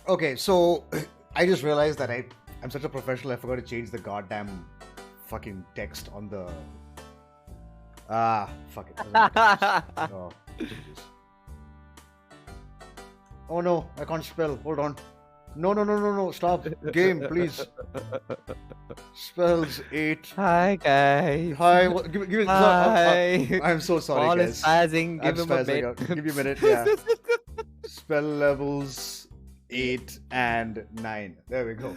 Okay, so I just realized that I'm such a professional. I forgot to change the goddamn fucking text on the. Fuck it. Doesn't matter. Oh, Jesus. Oh no, I can't spell. Hold on. No. Stop. Game, please. Spells 8. Hi guys. Hi. Give me. Hi. I'm so sorry, Paul guys. is spazzing. I'm Give him a spazzing bit. out. Give me a minute. Yeah. Spell levels 8 and 9. There we go.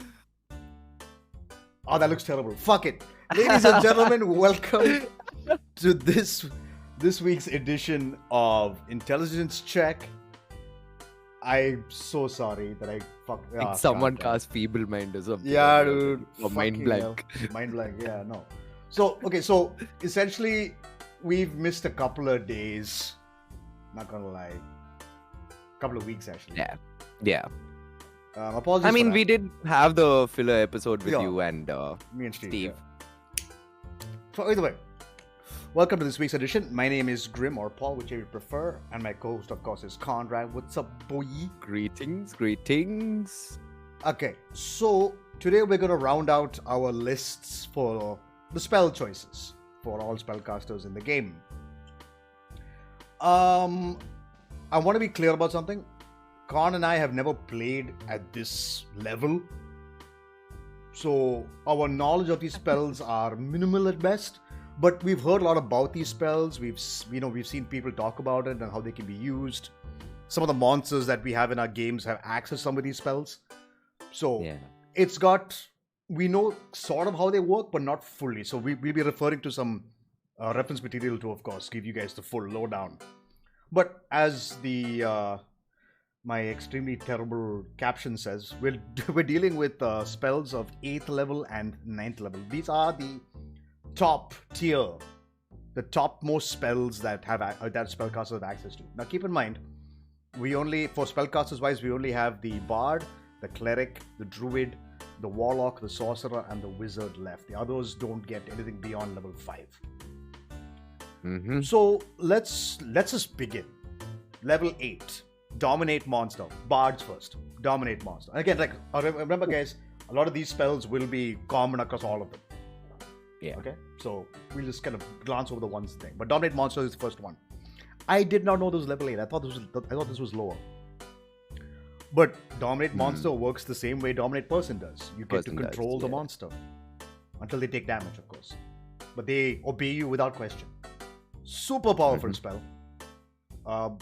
Oh, that looks terrible. Fuck it. Ladies and gentlemen, welcome to this week's edition of Inteligense Chek. I'm so sorry that I fucked. Like someone cast Feeble Mind or something. Yeah, dude. Or Mind Blank. Mind blank. Yeah, no. So okay, so essentially, we've missed a couple of days. Not gonna lie, couple of weeks actually. Yeah. Apologies. I mean, for we did have the filler episode with Yeah. you and me and Steve. Steve. Yeah. So either way, welcome to this week's edition. My name is Grim or Paul, whichever you prefer, and my co-host, of course, is Conrad. What's up, boy? Greetings. Okay, so today we're gonna round out our lists for the spell choices for all spellcasters in the game. I want to be clear about something. Con and I have never played at this level, so our knowledge of these spells are minimal at best. But we've heard a lot about these spells. We've seen people talk about it and how they can be used. Some of the monsters that we have in our games have access to some of these spells. So Yeah. we know sort of how they work, but not fully. So we'll be referring to some reference material to, of course, give you guys the full lowdown. But as my extremely terrible caption says, we're dealing with spells of 8th level and 9th level. These are the top tier, the topmost spells that spellcasters have access to. Now keep in mind, for spellcasters wise, we only have the Bard, the Cleric, the Druid, the Warlock, the Sorcerer, and the Wizard left. The others don't get anything beyond level 5. Mm-hmm. So let's just begin. Level 8. Dominate monster. Bards first. Dominate monster. And again, remember guys, a lot of these spells will be common across all of them. Yeah. Okay? So we'll just kind of glance over the ones thing. But Dominate monster is the first one. I did not know this was level 8. I thought this was lower. But Dominate monster works the same way Dominate person does. You get to control the monster. Until they take damage, of course. But they obey you without question. Super powerful spell.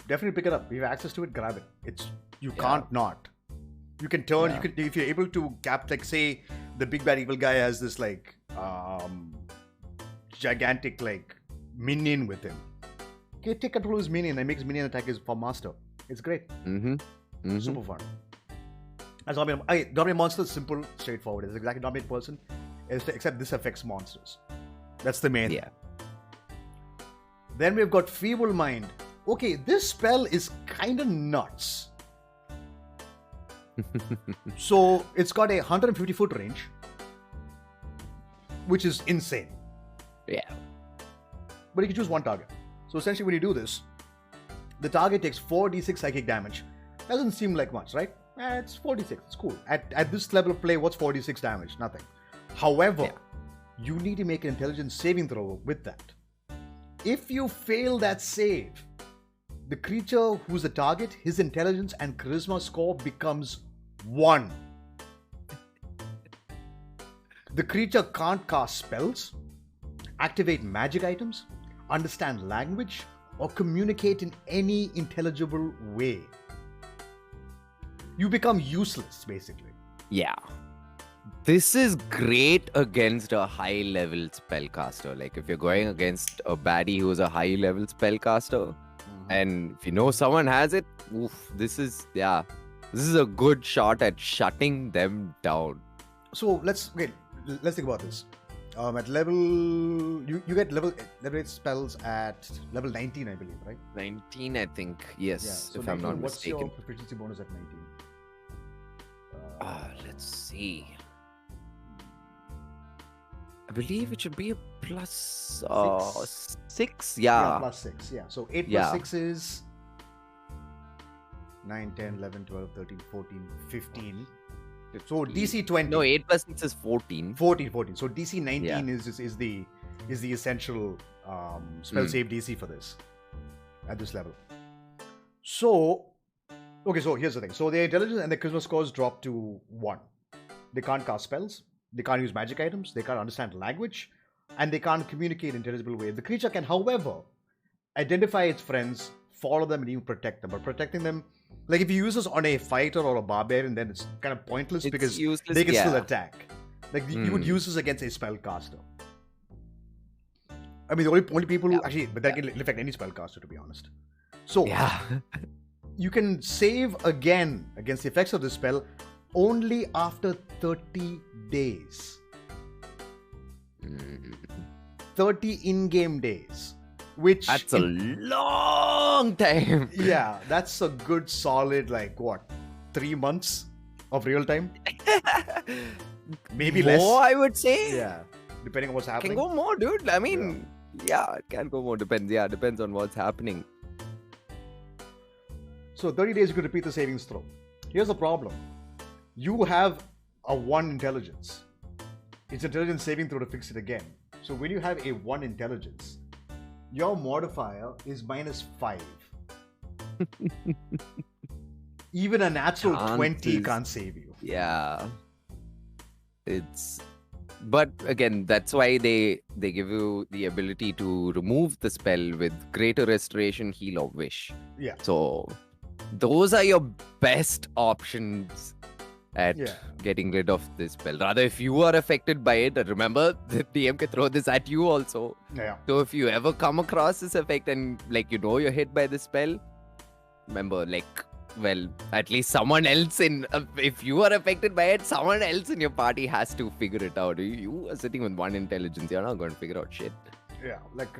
Definitely pick it up. If you have access to it, grab it. You can't not. You can turn. You can, if you're able to say the big bad evil guy has this gigantic minion with him. Okay, take control of his minion and make his minion attack for master. It's great. Super fun. As Dominate monster is simple, straightforward. It's exactly Dominate person, except this affects monsters. That's the main thing. Then we've got Feeble Mind. Okay, this spell is kind of nuts. So it's got a 150 foot range, which is insane. Yeah. But you can choose one target. So essentially when you do this, the target takes 4d6 psychic damage. Doesn't seem like much, right? It's 4d6. It's cool. At this level of play, what's 4d6 damage? Nothing. However, you need to make an intelligence saving throw with that. If you fail that save, the creature who's the target, his intelligence and charisma score becomes 1. The creature can't cast spells, activate magic items, understand language, or communicate in any intelligible way. You become useless, basically. Yeah. This is great against a high level spellcaster. Like if you're going against a baddie who's a high level spellcaster, and if you know someone has it, this is a good shot at shutting them down. So let's think about this. At level you get level 8 spells at level 19, I believe, right? 19, I think. Yes, so if I'm not what's mistaken. your proficiency bonus at 19? Let's see. I believe it should be a plus 6. Yeah, plus 6. Yeah. So 8 plus 6 is 9, 10, 11, 12, 13, 14, 15. So DC 20. No, 8 plus 6 is 14. 14. So DC 19 is the essential spell save DC for this at this level. So, okay, so here's the thing. So their intelligence and their charisma scores drop to 1. They can't cast spells. They can't use magic items. They can't understand language. And they can't communicate in intelligible way. The creature can, however, identify its friends, follow them, and even protect them. But protecting them, like if you use this on a fighter or a barbarian, then it's kind of pointless because useless, they can still attack. Like you would use this against a spellcaster. I mean, the only people who actually, but that can affect any spellcaster, to be honest. So you can save again against the effects of the spell only after 30 days. 30 in-game days. Which that's a long time. Yeah, that's a good solid, like what, 3 months of real time? Maybe less. More, I would say. Yeah, depending on what's happening. Can go more, dude. I mean, yeah, it can go more. Depends. Yeah, depends on what's happening. So 30 days you could repeat the savings throw. Here's the problem. You have a 1 intelligence. It's intelligence saving throw to fix it again. So when you have a 1 intelligence, your modifier is -5. Even a natural 20 can't save you. Yeah. But again, that's why they give you the ability to remove the spell with greater restoration, heal, or wish. Yeah. So those are your best options at getting rid of this spell. Rather, if you are affected by it, remember the DM can throw this at you also. Yeah. So if you ever come across this effect and you're hit by this spell, remember at least someone else if you are affected by it, someone else in your party has to figure it out. You are sitting with 1 intelligence, you're not going to figure out shit. Yeah, like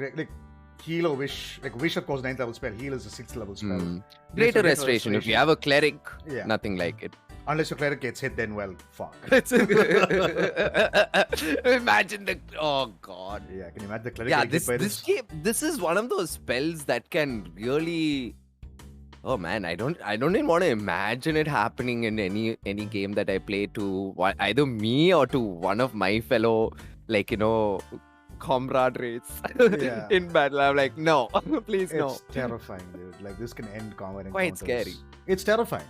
heal or wish. Like wish, of course, 9th level spell. Heal is a 6th level spell. Greater restoration. If you have a cleric, nothing like it. Unless your cleric gets hit, then well, fuck. Imagine oh god. Yeah, can you imagine the cleric getting hit by this? This is one of those spells that can really. Oh man, I don't even want to imagine it happening in any game that I play to either me or to one of my fellow comrades in battle. I'm like, no, please no. It's terrifying, dude. Like this can end combat encounters. Quite scary. It's terrifying.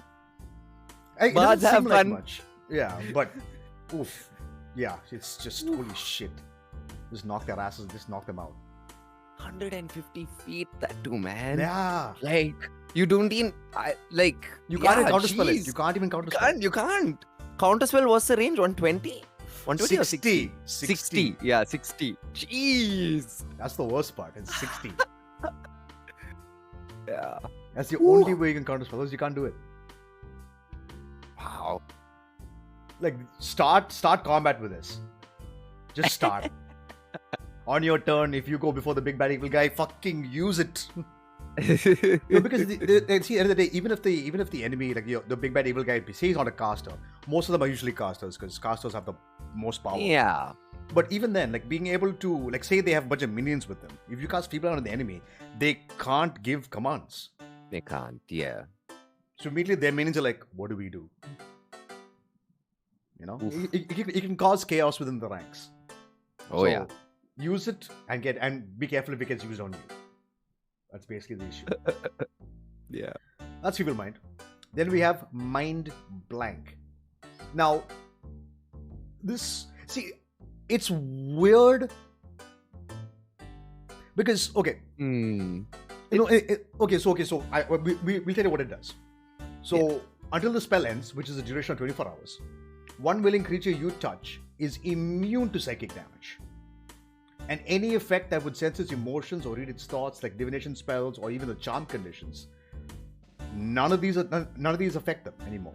It doesn't seem like much. Yeah, but oof. Yeah, it's just holy shit. Just knock their asses, just knock them out. 150 feet, that too, man. Yeah. Like, you don't even, you can't counterspell it. You can't even counterspell. You can't. Counterspell, what's the range? 120? 120 or 60? 60. Yeah, 60. Jeez. That's the worst part. It's 60. Yeah. That's the only way you can counterspell. Otherwise, you can't do it. Wow. Like, start combat with this. Just start. On your turn, if you go before the big bad evil guy, fucking use it. No, because see, at the end of the day, even if the enemy, the big bad evil guy, say he's not a caster, most of them are usually casters because casters have the most power. Yeah. But even then, being able to, say they have a bunch of minions with them, if you cast Feeble on the enemy, they can't give commands. They can't, yeah. So immediately their minions are like, what do we do? You know? It can cause chaos within the ranks. Oh, yeah. Use it and be careful if it gets used on you. That's basically the issue. Yeah. That's Feeble Mind. Then we have Mind Blank. Now, it's weird because, okay. We'll tell you what it does. So, until the spell ends, which is a duration of 24 hours, one willing creature you touch is immune to psychic damage. And any effect that would sense its emotions or read its thoughts, like divination spells or even the charm conditions, none of these affect them anymore.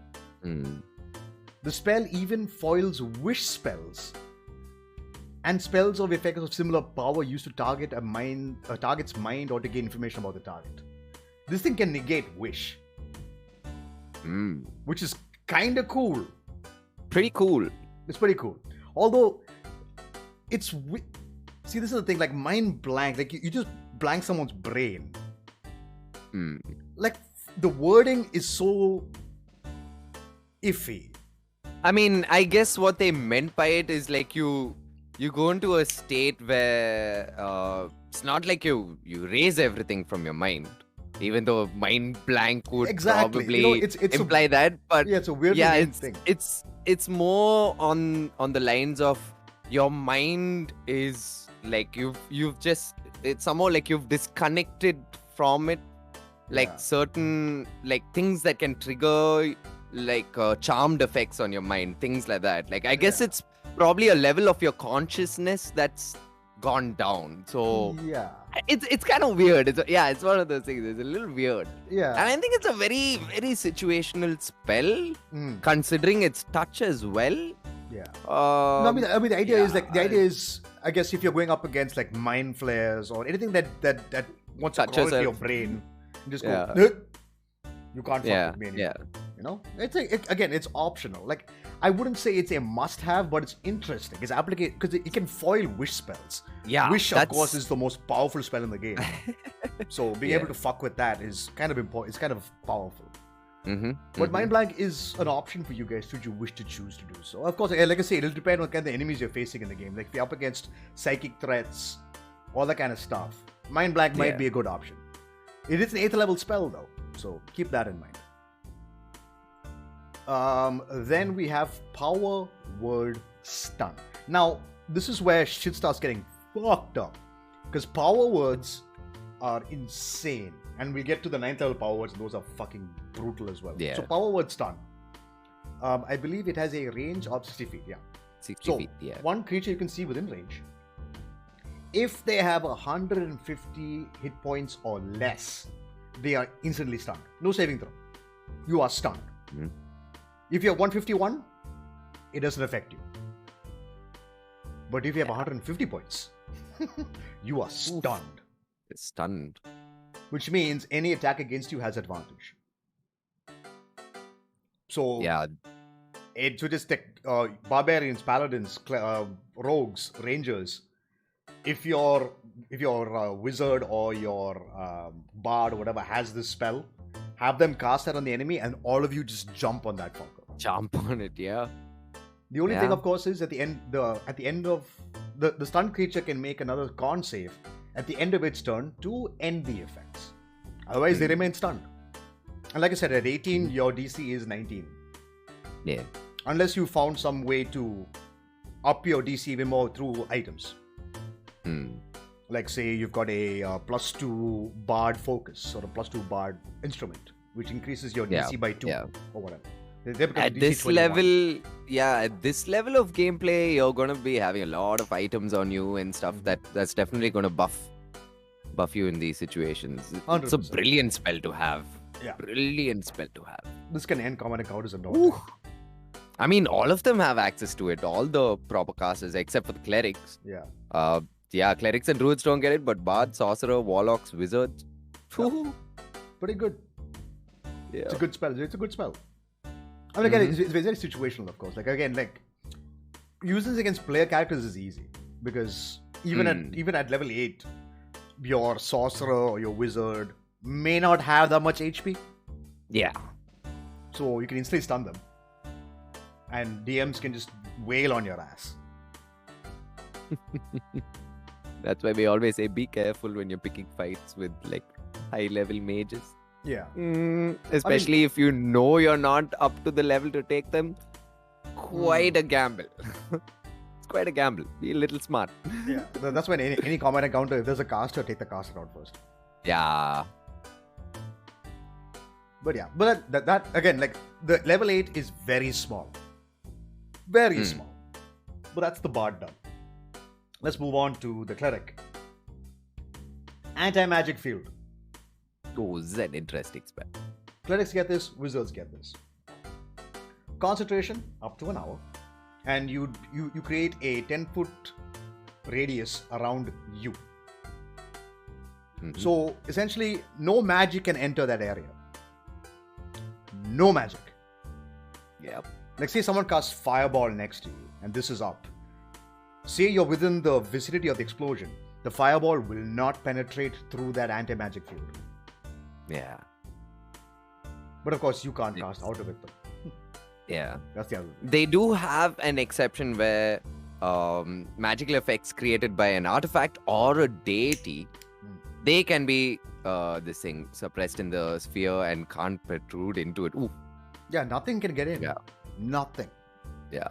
The spell even foils wish spells and spells of effects of similar power used to target a target's mind or to gain information about the target. This thing can negate wish, which is kind of cool. Pretty cool. It's pretty cool. Although see, this is the thing, mind blank, you just blank someone's brain. the wording is so iffy. I mean, I guess what they meant by it is like you go into a state where it's not like you raise everything from your mind, even though mind blank would probably imply that. But yeah, it's a weird thing. It's more on the lines of your mind is like you've just, it's somehow like you've disconnected from it, like certain like things that can trigger like charmed effects on your mind, things like that. Like I guess it's probably a level of your consciousness that's gone down. So it's kind of weird. It's one of those things. It's a little weird. Yeah, and I think it's a very, very situational spell, considering its touch as well. Yeah. No, I mean the idea is like I guess if you're going up against like mind flares or anything that wants to crawl into your brain, you just go. You can't fuck with me anymore. You know, it's optional. Like I wouldn't say it's a must-have, but it's interesting. It's application because it can foil wish spells. Yeah, wish of course is the most powerful spell in the game. So being able to fuck with that is kind of important. It's kind of powerful. But Mind Blank is an option for you guys should you wish to choose to do so. Of course, like I say, it'll depend on kind of the enemies you're facing in the game. Like if you're up against psychic threats, all that kind of stuff, Mind Blank might be a good option. It is an 8th level spell though, so keep that in mind. Then we have Power Word Stun. Now, this is where shit starts getting fucked up. Because power words are insane. And we'll get to the 9th level power words, and those are fucking brutal as well. Yeah. So, Power Word Stun. I believe it has a range of 60 feet. Yeah. 60 feet, yeah. One creature you can see within range. If they have 150 hit points or less, they are instantly stunned. No saving throw. You are stunned. If you have 151, it doesn't affect you. But if you have 150 points, you are stunned. It's stunned. Which means any attack against you has advantage. So it should just take barbarians, paladins, rogues, rangers. If your wizard or your bard or whatever has this spell, have them cast that on the enemy, and all of you just jump on that fucker. Jump on it, yeah. The only thing, of course, is at the end of the stunned creature can make another con save at the end of its turn to end the effects. Otherwise, they remain stunned. And like I said, at 18, your DC is 19. Yeah. Unless you found some way to up your DC even more through items. Like say you've got a +2 bard focus or a +2 bard instrument, which increases your DC by 2 or whatever. At this 21. At this level of gameplay, you're gonna be having a lot of items on you and stuff that's definitely gonna buff you in these situations. 100%. It's a brilliant spell to have. Yeah. Brilliant spell to have. This can end common encounters and all. I mean, all of them have access to it. All the proper casters, except for the clerics. Clerics and druids don't get it, but bard, sorcerer, warlocks, wizards. Pretty good. Yeah. It's a good spell. I mean, again, it's very situational, of course. Like again, like using this against player characters is easy because even at level 8, your sorcerer or your wizard may not have that much HP. Yeah. So you can instantly stun them, and DMs can just wail on your ass. That's why we always say be careful when you're picking fights with like high-level mages. Yeah. Especially if you know you're not up to the level to take them. Quite a gamble. It's quite a gamble. Be a little smart. Yeah. That's when any combat encounter, if there's a caster, take the caster out first. Yeah. But that again, like the level 8 is very small. Very small. But that's the bard done. Let's move on to the cleric. Anti-magic field. Oh, this is an interesting spell. Clerics get this, wizards get this. Concentration up to an hour, and you create a 10-foot radius around you. So essentially, no magic can enter that area. No magic. Yep. Like say someone casts fireball next to you, and this is up. Say you're within the vicinity of the explosion, the fireball will not penetrate through that anti-magic field. Yeah. But of course, you can't cast out of it though. Yeah. That's the other thing. They do have an exception where magical effects created by an artifact or a deity, they can be suppressed in the sphere and can't protrude into it. Ooh. Yeah, nothing can get in. Yeah. Nothing. Yeah.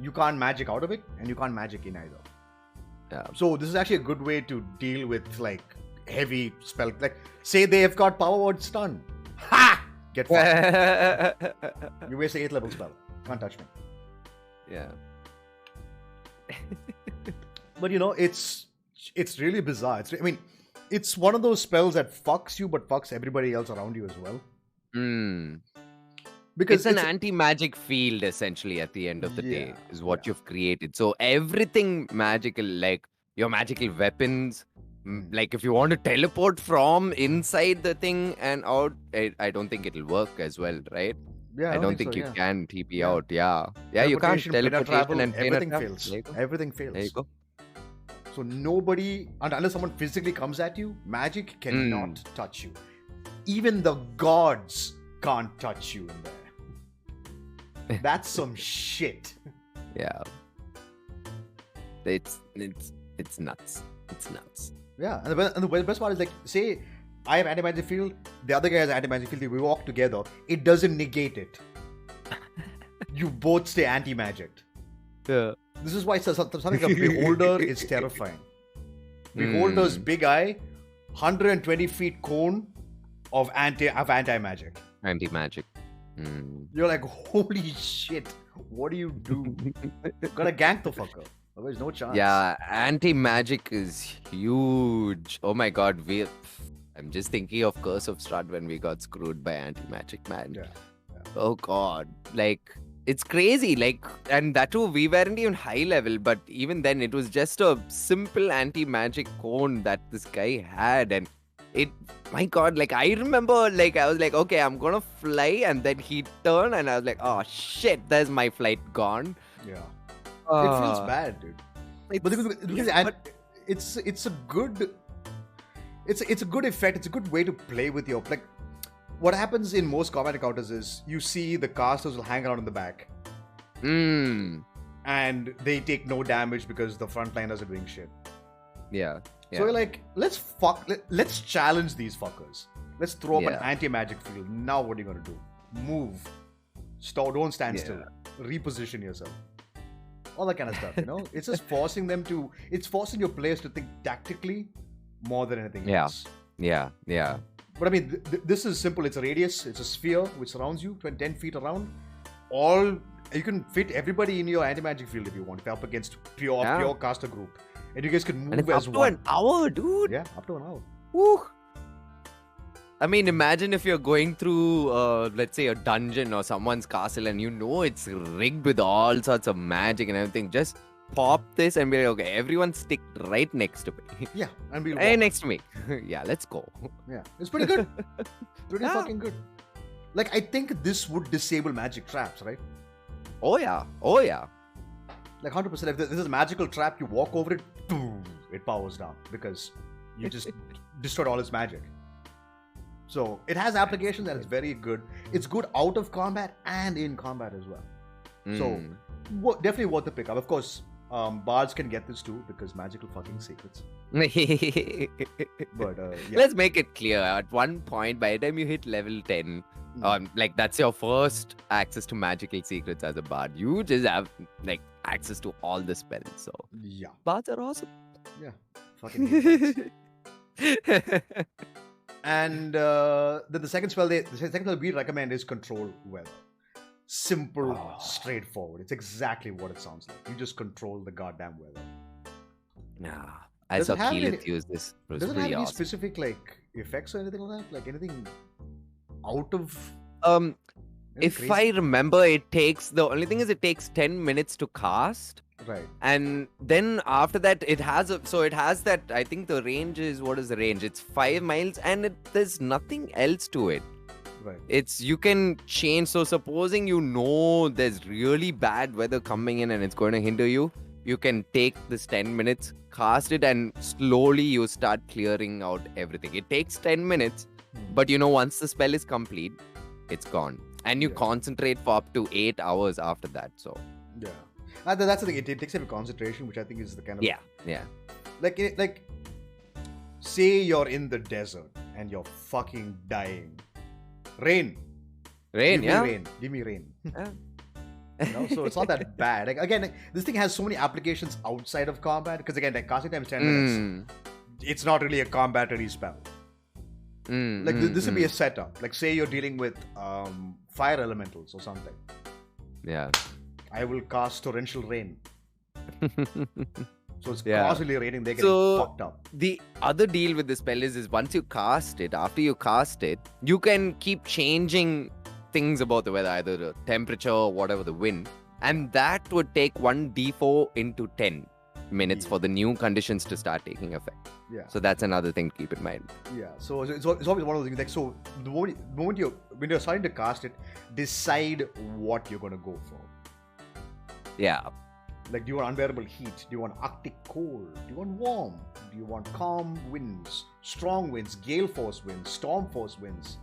You can't magic out of it, and you can't magic in either. Yeah. So this is actually a good way to deal with like heavy spell. Like, say they have got power word stun. Ha! Get fucked. You waste an 8th level spell. Can't touch me. Yeah. But you know, it's really bizarre. It's one of those spells that fucks you, but fucks everybody else around you as well. Because it's an anti-magic field essentially at the end of the day is what you've created. So everything magical, like your magical weapons, like if you want to teleport from inside the thing and out, I don't think it'll work as well, right? Yeah, I don't think you can TP out. Yeah, you can't teleportation teleportation and everything planar fails. travel. Everything fails. There you go. So nobody, unless someone physically comes at you, magic cannot touch you. Even the gods can't touch you in there. That's some shit. Yeah. It's nuts. It's nuts. Yeah, and the best part is like, say I have anti-magic field, the other guy has anti-magic field, we walk together, it doesn't negate it. You both stay anti-magic. Yeah. This is why something like a beholder is terrifying. Beholder's big eye, 120 feet cone of anti-magic. Anti-magic. You're like, holy shit, what do you do? Gotta gank the fucker. Otherwise, no chance. Yeah, anti-magic is huge. Oh my god, I'm just thinking of Curse of Strahd when we got screwed by anti-magic, man. Yeah. Oh god, like it's crazy. Like, and that too, we weren't even high level, but even then, it was just a simple anti-magic cone that this guy had, and it. My god, like I remember, like I was like, okay, I'm gonna fly, and then he turned, and I was like, oh shit, there's my flight gone. Yeah. It feels bad, dude. But it's a good effect. It's a good way to play with your like. What happens in most combat encounters is you see the casters will hang around in the back, and they take no damage because the frontliners are doing shit. Yeah. So we're like, let's challenge these fuckers. Let's throw up an anti-magic field. Now what are you gonna do? Move. Stop. Don't stand still. Reposition yourself. All that kind of stuff, you know? It's just forcing them to... It's forcing your players to think tactically more than anything else. Yeah. But I mean, this is simple. It's a radius. It's a sphere which surrounds you, 10 feet around. You can fit everybody in your anti-magic field if you want. If you're up against pure caster group. And you guys can move and as up one. To an hour, dude. Yeah, up to an hour. Woo. I mean, imagine if you're going through, let's say, a dungeon or someone's castle and you know it's rigged with all sorts of magic and everything. Just pop this and be like, okay, everyone stick right next to me. Yeah, and we'll Hey, next to me. Yeah, let's go. Yeah, it's pretty good. Pretty fucking good. Like, I think this would disable magic traps, right? Oh, yeah. Like 100%. If this is a magical trap, you walk over it, boom, it powers down because you just destroyed all its magic. So it has applications and it's very good. It's good out of combat and in combat as well. So definitely worth the pickup. Of course, bards can get this too because magical fucking secrets. But let's make it clear. At one point, by the time you hit level 10, like that's your first access to magical secrets as a bard. You just have like access to all the spells. So yeah, bards are awesome. Yeah, fucking. And the second spell we recommend is Control Weather. Simple, straightforward. It's exactly what it sounds like. You just control the goddamn weather. Nah, I saw Keyleth use this. Does it have any specific like effects or anything like that? Like anything out of? If crazy? I remember, it takes 10 minutes to cast. Right. And then after that, it has that. I think the range is, what is the range? It's 5 miles, and there's nothing else to it. Right. You can change. So supposing there's really bad weather coming in and it's going to hinder you, you can take this 10 minutes, cast it, and slowly you start clearing out everything. It takes 10 minutes, but once the spell is complete, it's gone. And you Yeah. concentrate for up to 8 hours after that. So, Yeah. That's the thing. It takes up concentration, which I think is the kind of yeah. like say you're in the desert and you're fucking dying. Rain. Rain, Give yeah. me rain. Give me rain. Yeah. So it's not that bad. Like, again, this thing has so many applications outside of combat because again, like casting time is 10 minutes. It's not really a combat ready spell. Like this would be a setup. Like say you're dealing with fire elementals or something. Yeah. I will cast torrential rain. So it's Yeah. constantly raining. They're getting So fucked up. the other deal with the spell is once you cast it, after you cast it, you can keep changing things about the weather, either the temperature or whatever, the wind, and that would take 1d4 into 10 minutes for the new conditions to start taking effect. Yeah. So that's another thing to keep in mind. Yeah. So it's always one of those things. Like so, the moment when you're starting to cast it, decide what you're gonna go for. Yeah. Like, do you want unbearable heat? Do you want Arctic cold? Do you want warm? Do you want calm winds, strong winds, gale force winds, storm force winds?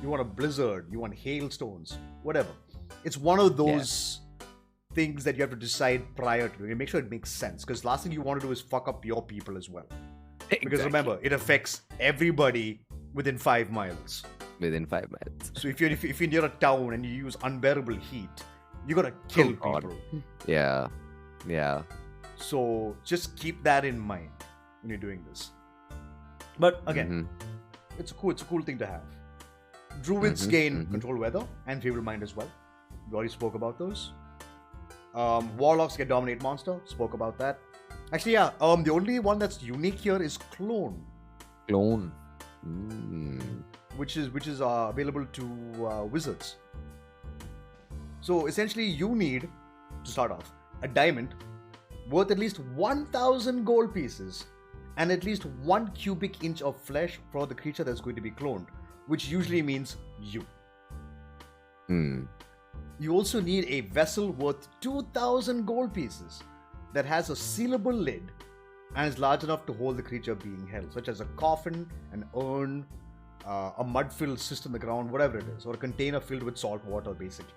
You want a blizzard? You want hailstones? Whatever. It's one of those things that you have to decide prior to it. Make sure it makes sense. Because last thing you want to do is fuck up your people as well. Because remember, it affects everybody within 5 miles. Within 5 minutes. So if you're near a town and you use unbearable heat, you're gonna kill God. people. Yeah. Yeah. So just keep that in mind when you're doing this. But again, it's a cool thing to have. Druids gain control weather and favorable mind as well. We already spoke about those. Warlocks get dominate monster. Spoke about that. Actually, yeah. The only one that's unique here is clone, Clone. which is available to wizards. So essentially, you need to start off a diamond worth at least 1,000 gold pieces and at least 1 cubic inch of flesh for the creature that's going to be cloned, which usually means you. You also need a vessel worth 2,000 gold pieces that has a sealable lid and is large enough to hold the creature being held, such as a coffin, an urn, a mud-filled cyst in the ground, whatever it is, or a container filled with salt water, basically.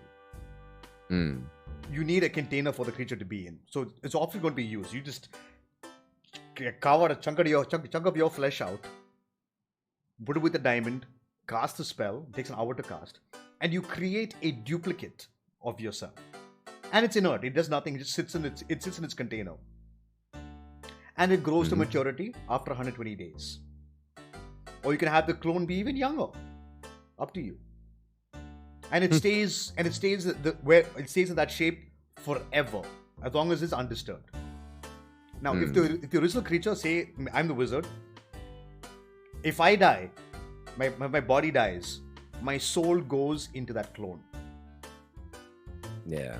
You need a container for the creature to be in. So it's often going to be used. You just carve out a chunk of your flesh out, put it with a diamond, cast the spell, it takes an hour to cast, and you create a duplicate of yourself. And it's inert, it does nothing, it just sits in its container. And it grows to maturity after 120 days. Or you can have the clone be even younger. Up to you. And it stays in that shape forever, as long as it's undisturbed. Now, if the original creature, say I'm the wizard, if I die, my body dies, my soul goes into that clone. Yeah.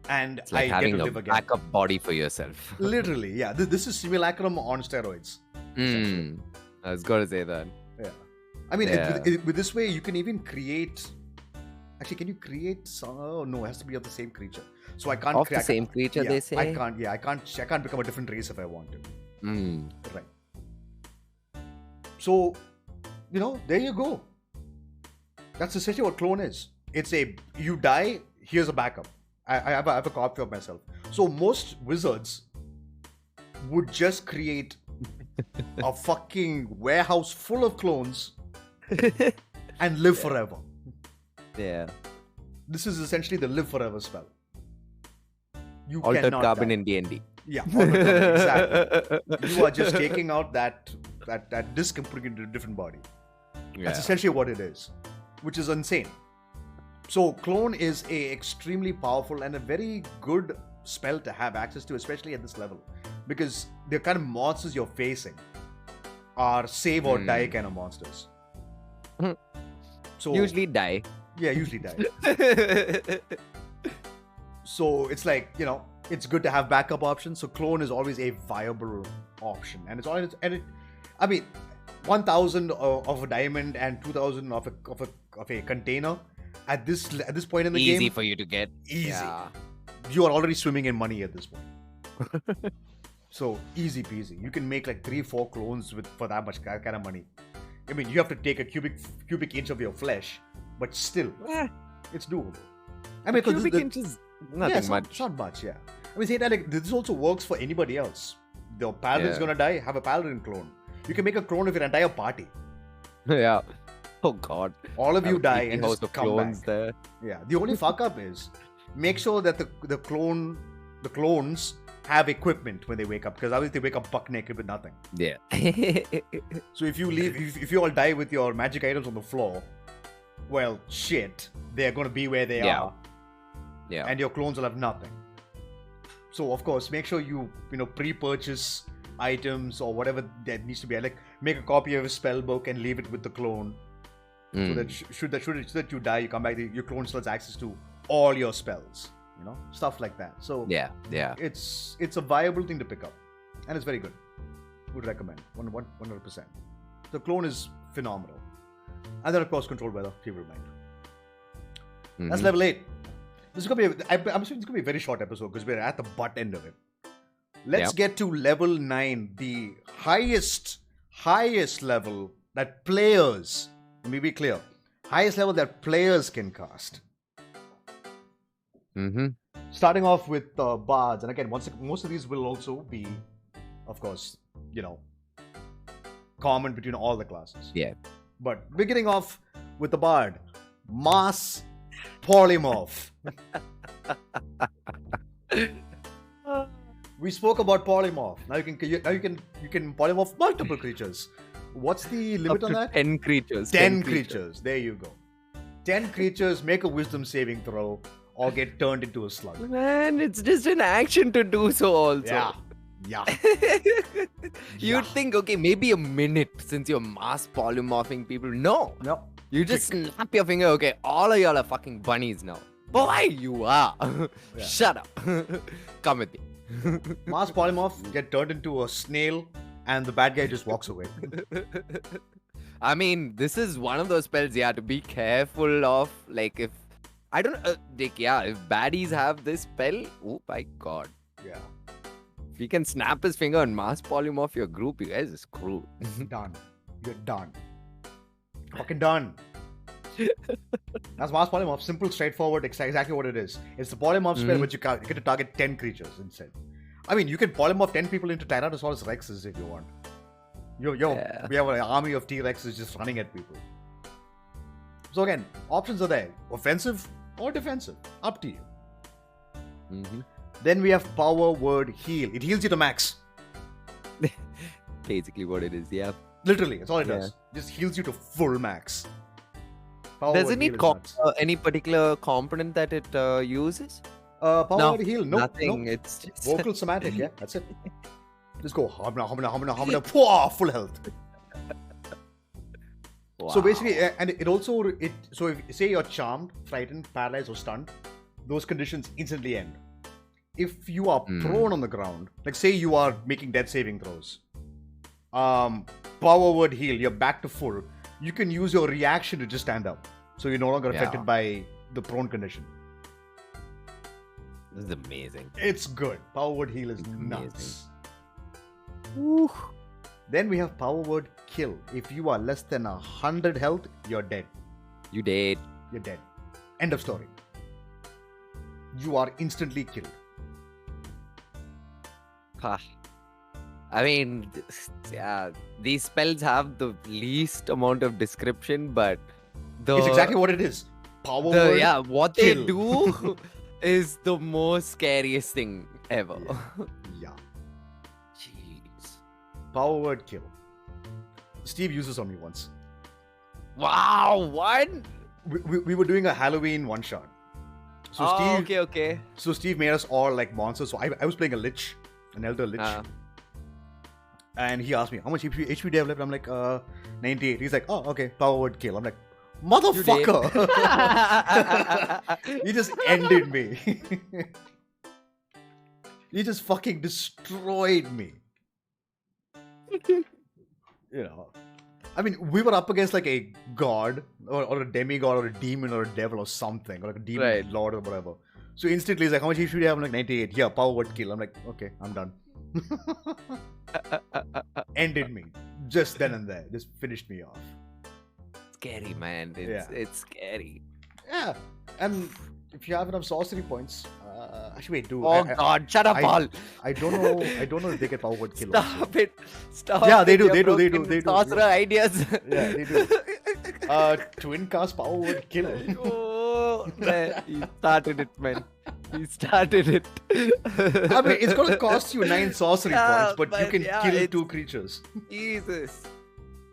And It's like I having get to a live again. backup body for yourself. Literally, yeah. This is simulacrum on steroids. I was going to say that. Yeah. I mean, Yeah. with this way, you can even create. Actually, can you create some? Oh no, it has to be of the same creature. So I can't Of create the same creature, they say? I can't. Yeah, I can't become a different race if I want to. Right. So, there you go. That's essentially what clone is. It's you die. Here's a backup. I have a copy of myself. So most wizards would just create a fucking warehouse full of clones and live forever. Yeah. This is essentially the live forever spell. You Altered cannot carbon die. in D&D. Yeah, exactly. You are just taking out that disc and putting it into a different body. That's essentially what it is, which is insane. So clone is a extremely powerful and a very good spell to have access to, especially at this level, because the kind of monsters you're facing are save or die kind of monsters. So Usually die. yeah, usually die. So it's like, it's good to have backup options. So clone is always a viable option, and it's always, I mean, 1,000 of a diamond and 2,000 of a container at this point in the game. Easy for you to get. Easy. Yeah. You are already swimming in money at this point. So easy peasy. You can make like 3-4 clones for that much kind of money. I mean, you have to take a cubic inch of your flesh, but still, Eh, it's doable. I mean, because cubic inch is nothing it's much. not much, yeah. I mean, say that like this also works for anybody else. The paladin's Yeah. gonna die, have a paladin clone. You can make a clone of your entire party. Yeah. Oh God. All of you Have a die creepy and house just of come clones back. there. Yeah. The only fuck up is make sure that the clones have equipment when they wake up, because otherwise they wake up buck naked with nothing. Yeah. So if you leave, if you all die with your magic items on the floor, well, shit, they're gonna be where they Yeah. are, Yeah. and your clones will have nothing. So of course, make sure you pre-purchase items or whatever that needs to be. Like make a copy of a spell book and leave it with the clone, so that should that you die, you come back, your clone still has access to all your spells. Stuff like that. So Yeah. Yeah. it's a viable thing to pick up, and it's very good. Would recommend 100%. The clone is phenomenal, and then of course controlled weather, people mind. That's level 8. This is gonna be. I'm assuming it's gonna be a very short episode because we're at the butt end of it. Let's get to level 9, the highest level that players. Let me be clear. Highest level that players can cast. Starting off with bards, and again, most of these will also be, of course, common between all the classes. Yeah. But beginning off with the bard, mass polymorph. We spoke about polymorph. Now you can polymorph multiple creatures. What's the limit Up on to that? 10 creatures. 10 creatures. There you go. 10 creatures make a wisdom saving throw or get turned into a slug. Man, it's just an action to do so also. Yeah. You'd think, okay, maybe a minute since you're mass polymorphing people. No. You just snap your finger, okay, all of y'all are fucking bunnies now. Boy, you are. Shut up. Come with me. Mass polymorph, get turned into a snail, and the bad guy just walks away. I mean, this is one of those spells, to be careful of. Like, if if baddies have this spell, oh my god. Yeah. If he can snap his finger and mass polymorph your group, you guys are screwed. Done. You're done. Fucking done. That's mass polymorph. Simple, straightforward, exactly what it is. It's the polymorph spell, but you get to target 10 creatures instead. I mean, you can polymorph 10 people into Tyrannosaurus Rexes if you want. We have an army of T-Rexes just running at people. So again, options are there. Offensive or defensive. Up to you. Then we have power word heal. It heals you to max. Basically what it is, yeah. Literally, that's all it does. Just heals you to full max. Doesn't it any particular component that it uses? Power word heal? No. Nothing. No. It's just Vocal somatic, yeah, that's it. Just go hamna, full health. Wow. So basically, and it also, so if say you're charmed, frightened, paralyzed, or stunned, those conditions instantly end. If you are prone on the ground, like say you are making death saving throws, power word heal, you're back to full, you can use your reaction to just stand up. So you're no longer affected by the prone condition. This is amazing. It's good. Power word heal is nuts. Ooh. Then we have power word kill. If you are less than 100 health, you're dead. You dead. You're dead. End of story. You are instantly killed. I mean, these spells have the least amount of description, but it's exactly what it is. Power word what kill. they do is the most scariest thing ever. Yeah. Jeez. Power word kill. Steve used this on me once. Wow, what? We were doing a Halloween one shot. So Steve, okay. So Steve made us all like monsters. So I was playing a lich, an elder lich. And he asked me, how much HP do you have left? I'm like, 98. He's like, oh, okay, power word kill. I'm like, motherfucker! He just ended me. He just fucking destroyed me. I mean, we were up against like a god or a demigod or a demon or a devil or something, or like a demon lord or whatever. So instantly he's like, how much HP do you have? I'm like, 98. Yeah, power word kill. I'm like, okay, I'm done. Ended me just then and there. Just finished me off. scary, man. It's scary. Yeah, and if you have enough sorcery points, actually wait, do Oh God! Shut up, Paul. I don't know if they get power word kill. Stop it! Stop. Yeah, they it, do. your They do. broken They do. Sorcerer ideas. Yeah, they do. Twin cast power word kill. Oh, man. He started it, man. He started it. I mean, it's gonna cost you 9 sorcery points, but you can kill it's- 2 creatures. Jesus.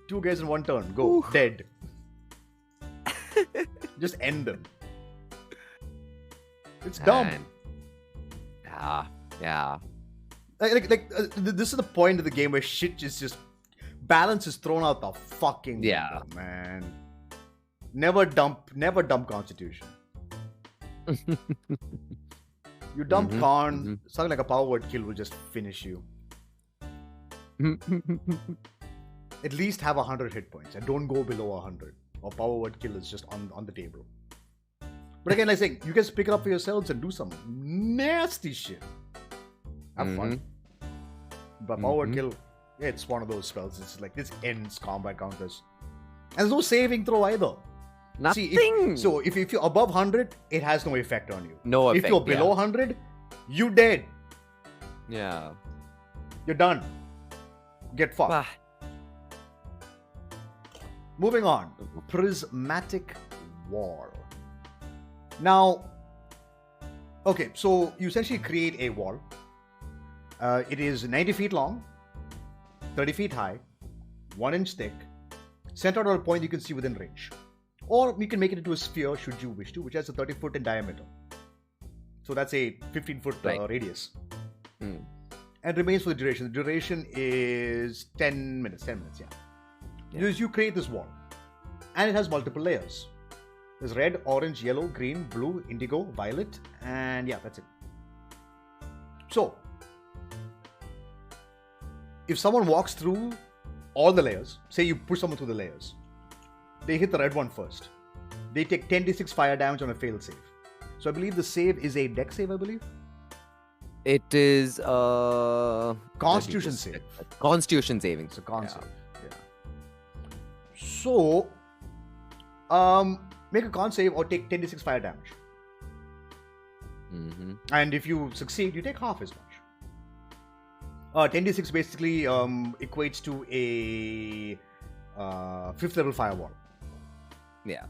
2 guys in 1 turn. Go. Dead. Just end them. It's dumb. Man. Yeah. This is the point of the game where shit is just balance is thrown out the fucking window, man. Never dump Constitution. You dump Con, something like a power word kill will just finish you. At least have 100 hit points and don't go below 100. Or power word kill is just on the table. But again, like saying, you guys pick it up for yourselves and do some nasty shit. Have fun. But power word kill, it's one of those spells. It's like this ends combat counters. And there's no saving throw either. Nothing. See, if you're above 100, it has no effect on you. No effect. If you're below 100, you dead. Yeah. You're done. Get fucked. Bah. Moving on. Prismatic War. Now, okay, so you essentially create a wall. It is 90 feet long, 30 feet high, 1 inch thick, centered on a point you can see within range. Or you can make it into a sphere should you wish to, which has a 30 foot in diameter. So that's a 15 foot radius. And remains for the duration. The duration is 10 minutes. 10 minutes, yeah. You create this wall. And it has multiple layers. There's red, orange, yellow, green, blue, indigo, violet, and yeah, that's it. So, if someone walks through all the layers, say you push someone through the layers, they hit the red one first. They take 10d6 fire damage on a failed save. So I believe the save is a dex save, I believe. It is Constitution save. Constitution saving. It's a con save. Yeah. So, make a con save or take 10d6 fire damage. And if you succeed, you take half as much. 10d6 basically equates to a 5th level firewall. Yeah.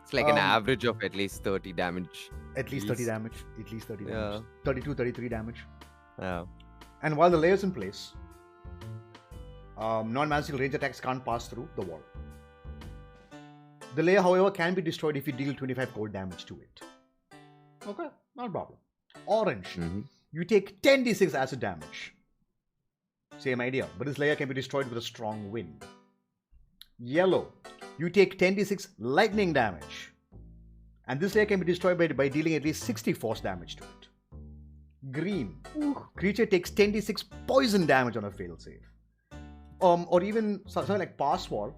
It's like an average of at least 30 damage. At least 30 damage. At least 30 damage. 32, 33 damage. Yeah. And while the layer's in place, non-magical range attacks can't pass through the wall. The layer, however, can be destroyed if you deal 25 cold damage to it. Okay, not a problem. Orange, you take 10d6 acid damage. Same idea, but this layer can be destroyed with a strong wind. Yellow, you take 10d6 lightning damage. And this layer can be destroyed by dealing at least 60 force damage to it. Green, creature takes 10d6 poison damage on a failed save. Or even something like pass wall.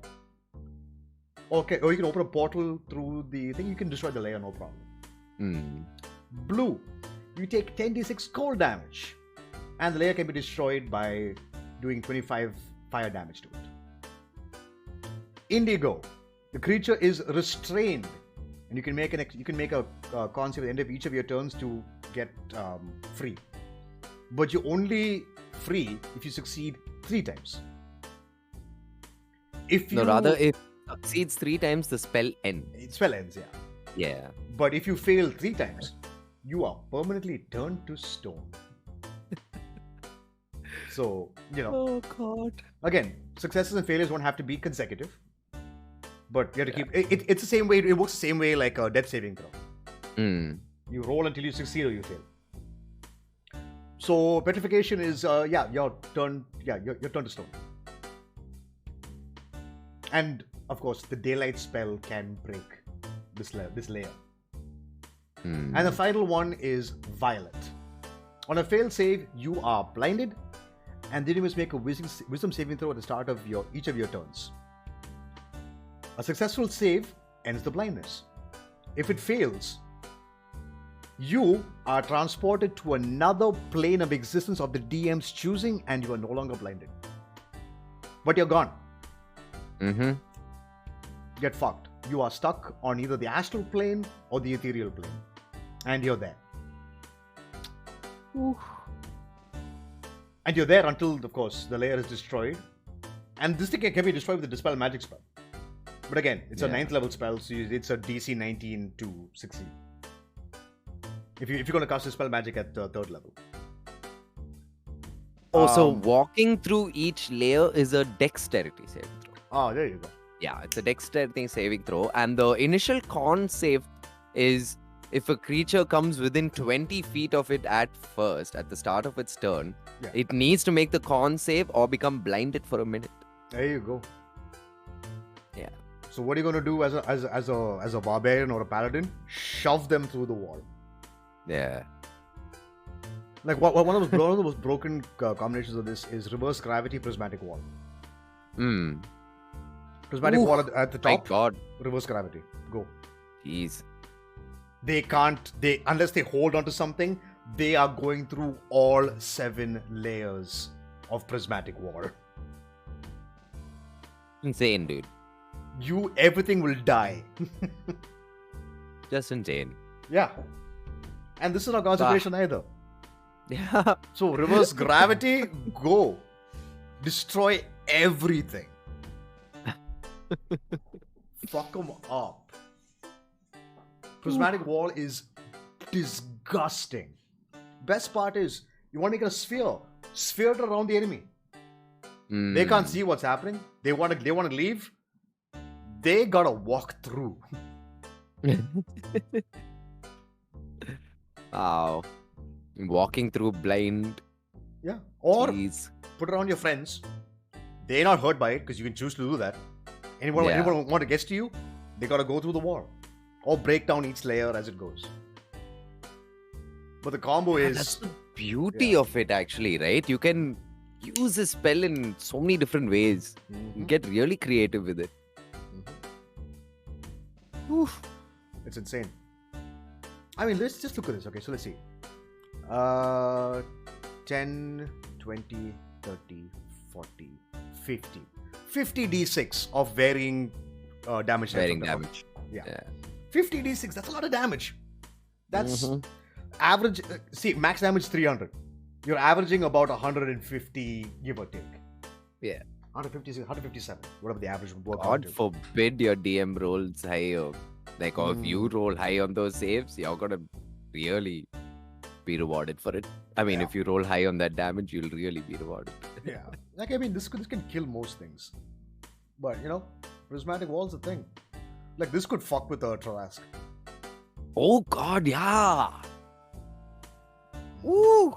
Okay, or you can open a portal through the thing, you can destroy the layer, no problem. Blue, you take 10d6 cold damage. And the layer can be destroyed by doing 25 fire damage to it. Indigo, the creature is restrained. And you can make a con save at the end of each of your turns to get free. But you're only free if you succeed 3 times. If you... No, rather, if succeeds 3 times, the spell ends. Spell ends, yeah. Yeah. But if you fail 3 times, you are permanently turned to stone. So, you know. Oh, God. Again, successes and failures won't have to be consecutive. But you have to keep... It's the same way, it works the same way like a death saving throw. You roll until you succeed or you fail. So, petrification is, you're turned to stone. And, of course, the daylight spell can break this layer. And the final one is violet. On a failed save, you are blinded, and then you must make a wisdom saving throw at the start of each of your turns. A successful save ends the blindness. If it fails, you are transported to another plane of existence of the DM's choosing, and you are no longer blinded. But you're gone. get fucked. You are stuck on either the astral plane or the ethereal plane. And you're there. Oof. And you're there until, of course, the layer is destroyed. And this thing can be destroyed with the Dispel Magic spell. But again, it's a 9th level spell, so it's a DC 19 to succeed. If you're going to cast Dispel Magic at 3rd level. So walking through each layer is a dexterity saving throw. Oh, there you go. Yeah, it's a dexterity saving throw. And the initial con save is if a creature comes within 20 feet of it at the start of its turn, it needs to make the con save or become blinded for a minute. There you go. Yeah. So what are you going to do as a barbarian or a paladin? Shove them through the wall. Yeah. Like one of the most broken combinations of this is reverse gravity prismatic wall. Prismatic wall at the top. My God. Reverse gravity. Go. Jeez. They can't. Unless they hold onto something, they are going through all 7 layers of prismatic wall. Insane, dude. Everything will die. Just insane. Yeah. And this is not concentration either. Yeah. So reverse gravity, go. Destroy everything. Fuck them up. Prismatic wall is disgusting. Best part is, you want to make it a sphere. Sphere it around the enemy. They can't see what's happening. They want to leave. They gotta walk through. Wow. Walking through blind. Yeah. Or Jeez. put it around your friends. They're not hurt by it because you can choose to do that. Anyone want to guess to you, they gotta go through the wall. Or break down each layer as it goes. But the combo is... That's the beauty of it actually, right? You can use this spell in so many different ways. You get really creative with it. Oof. It's insane. I mean, let's just look at this. Okay, so let's see. 10, 20, 30, 40, 50. 50 d6 of varying damage. Varying damage. Yeah. 50 d6, that's a lot of damage. That's average. See, max damage 300. You're averaging about 150, give or take. Yeah. 156, 157, whatever the average would work out God to. forbid your DM rolls high. Or if you roll high on those saves, you're gonna really be rewarded for it. I mean, if you roll high on that damage, you'll really be rewarded. Yeah. Like, I mean, this can kill most things. But, Prismatic Wall's a thing. Like, this could fuck with a Trask. Oh God, yeah. Woo.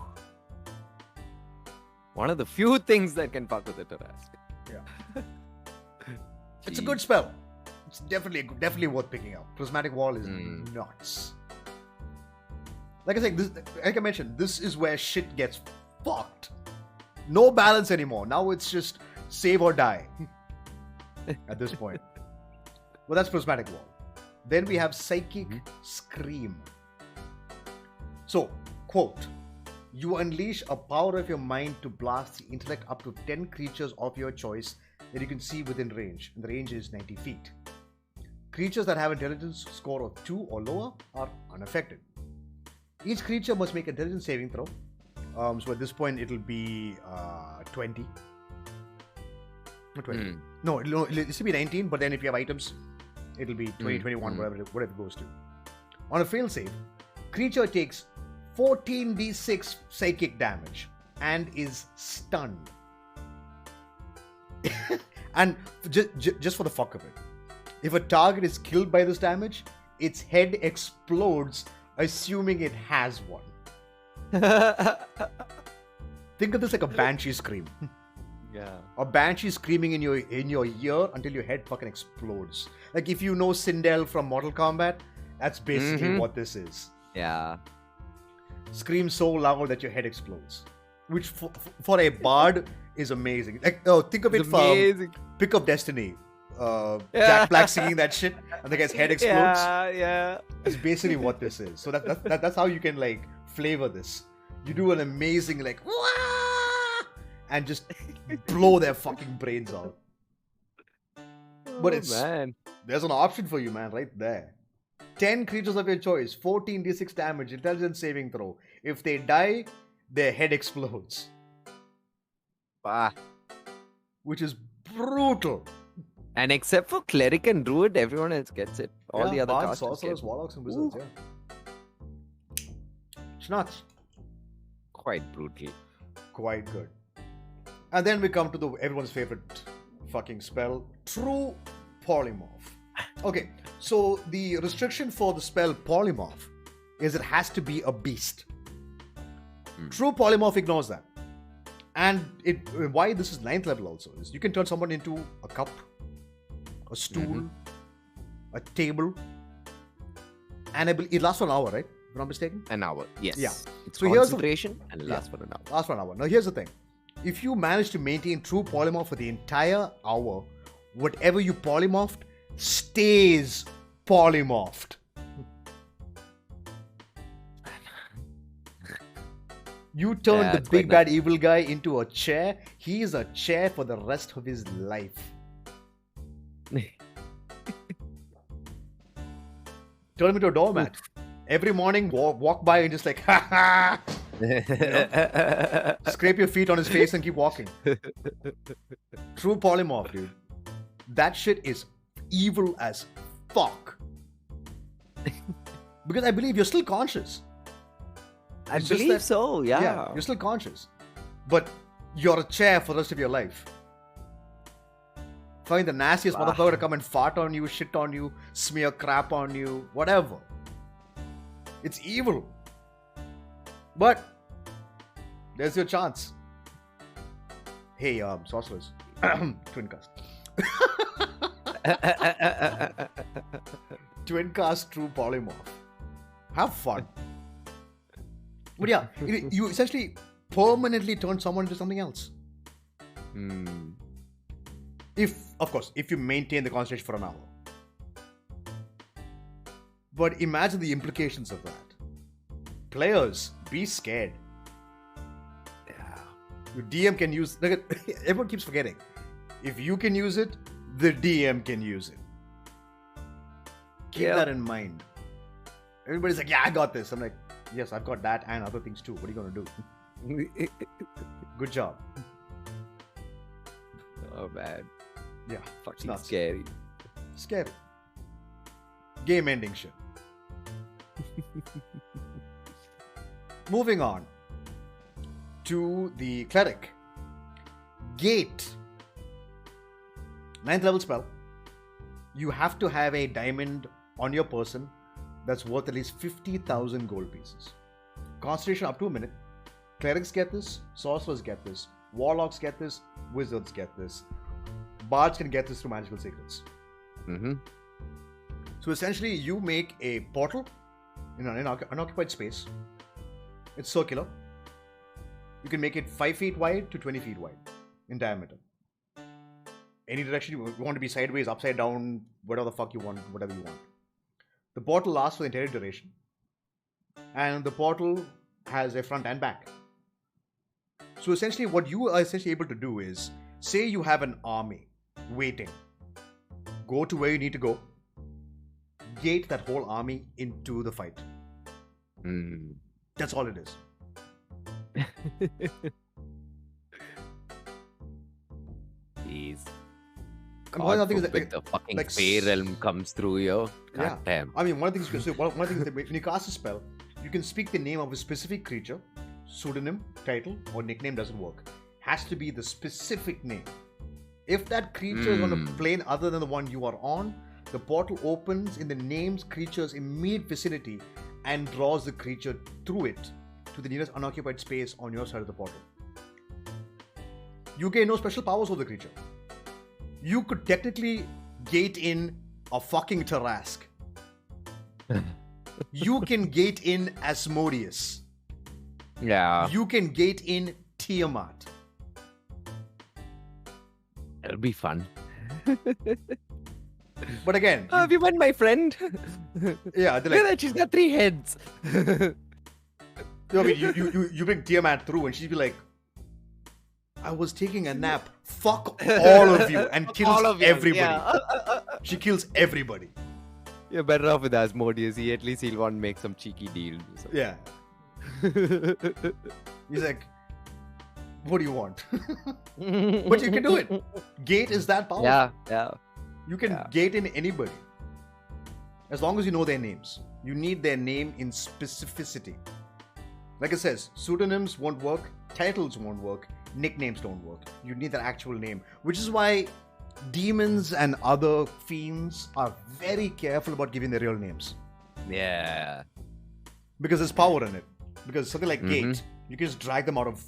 One of the few things that can fuck with a Trask. Yeah. It's a good spell. It's definitely worth picking up. Prismatic Wall is nuts. Like I mentioned, this is where shit gets fucked. No balance anymore. Now it's just save or die at this point. Well, that's Prismatic Wall. Then we have Psychic Scream. So, quote, you unleash a power of your mind to blast the intellect up to 10 creatures of your choice that you can see within range. And the range is 90 feet. Creatures that have intelligence score of 2 or lower are unaffected. Each creature must make an intelligence saving throw. So at this point, it'll be 20. Not 20. No, it'll be 19, but then if you have items, it'll be 20, 21, whatever it goes to. On a fail save, creature takes 14d6 psychic damage and is stunned. And just for the fuck of it, if a target is killed by this damage, its head explodes, assuming it has one. Think of this like a banshee scream. Yeah. A banshee screaming in your ear until your head fucking explodes. Like if you know Sindel from Mortal Kombat, that's basically what this is. Yeah. Scream so loud that your head explodes. Which for a bard is amazing. Like think of it from Pick Up Destiny. Jack Black singing that shit and the guy's head explodes. Yeah. That's basically what this is. So that's how you can like flavor this. You do an amazing like Wah! And just blow their fucking brains out. But it's There's an option for you, man, right there. 10 creatures of your choice, 14d6 damage, intelligence saving throw. If they die, their head explodes. Ah. Which is brutal. And except for Cleric and Druid, everyone else gets it. All the other bards, casters sorcerers, get warlocks, and wizards, yeah. It's nuts. quite brutal. Quite good. And then we come to everyone's favorite fucking spell, True Polymorph. Okay, so the restriction for the spell Polymorph is it has to be a beast. True Polymorph ignores that. And why this is 9th level also is you can turn someone into a cup, a stool, a table, and it lasts for an hour, right? If I'm not mistaken? An hour, yes. Yeah. It's So here's concentration and it lasts for an hour. Lasts for an hour. Now here's the thing. If you manage to maintain True Polymorph for the entire hour, whatever you polymorphed stays polymorphed. You turn the big bad evil guy into a chair. He is a chair for the rest of his life. Turn him into a doormat. Every morning, walk by and just like, ha ha! Scrape your feet on his face and keep walking. True Polymorph, dude. That shit is evil as fuck. Because I believe you're still conscious. I believe so, yeah. Yeah, you're still conscious. But you're a chair for the rest of your life. Find the nastiest motherfucker to come and fart on you, shit on you, smear crap on you, whatever. It's evil. But there's your chance. Hey, sorcerers. Twin cast. Twin cast True Polymorph. Have fun. But yeah, you essentially permanently turn someone into something else. Of course, if you maintain the concentration for an hour. But imagine the implications of that. Players, be scared. Yeah. Your DM can use... Everyone keeps forgetting. If you can use it, the DM can use it. Keep that in mind. Everybody's like, yeah, I got this. I'm like, yes, I've got that and other things too. What are you going to do? Good job. Oh, man. Yeah. Fucking scary. Scary. Game ending shit. Moving on to the Cleric. Gate. 9th level spell. You have to have a diamond on your person that's worth at least 50,000 gold pieces. Concentration up to a minute. Clerics get this, sorcerers get this, warlocks get this, wizards get this. Bards can get this through magical secrets. So essentially, you make a portal in an unoccupied space. It's circular. You can make it 5 feet wide to 20 feet wide in diameter. Any direction you want to be sideways, upside down, whatever the fuck you want, whatever you want. The portal lasts for the entire duration. And the portal has a front and back. So essentially, what you are essentially able to do is, say you have an army waiting. Go to where you need to go. Gate that whole army into the fight. That's all it is. Jeez. One of the things that the fucking Fey realm comes through here. God damn. I mean, one of the things you can say, one of the things that when you cast a spell, you can speak the name of a specific creature. Pseudonym, title, or nickname doesn't work. Has to be the specific name. If that creature is on a plane other than the one you are on, the portal opens in the named creature's immediate vicinity and draws the creature through it to the nearest unoccupied space on your side of the portal. You gain no special powers over the creature. You could technically gate in a fucking Tarask. You can gate in Asmodeus. Yeah. You can gate in Tiamat. It'll be fun. But again... have you met my friend? Yeah, they're like... Look at that, she's got 3 heads. I mean, you bring Tiamat through and she'd be like... I was taking a nap. Fuck all of you and kills All of you, everybody. yeah. She kills everybody. You're better off with Asmodeus. At least he'll want to make some cheeky deals. So. Yeah. He's like, what do you want? But you can do it. Gate is that powerful. Yeah. You can gate in anybody. As long as you know their names. You need their name in specificity. Like it says, pseudonyms won't work, titles won't work, nicknames don't work. You need an actual name. Which is why demons and other fiends are very careful about giving their real names. Yeah. Because there's power in it. Because something like Gate, you can just drag them out of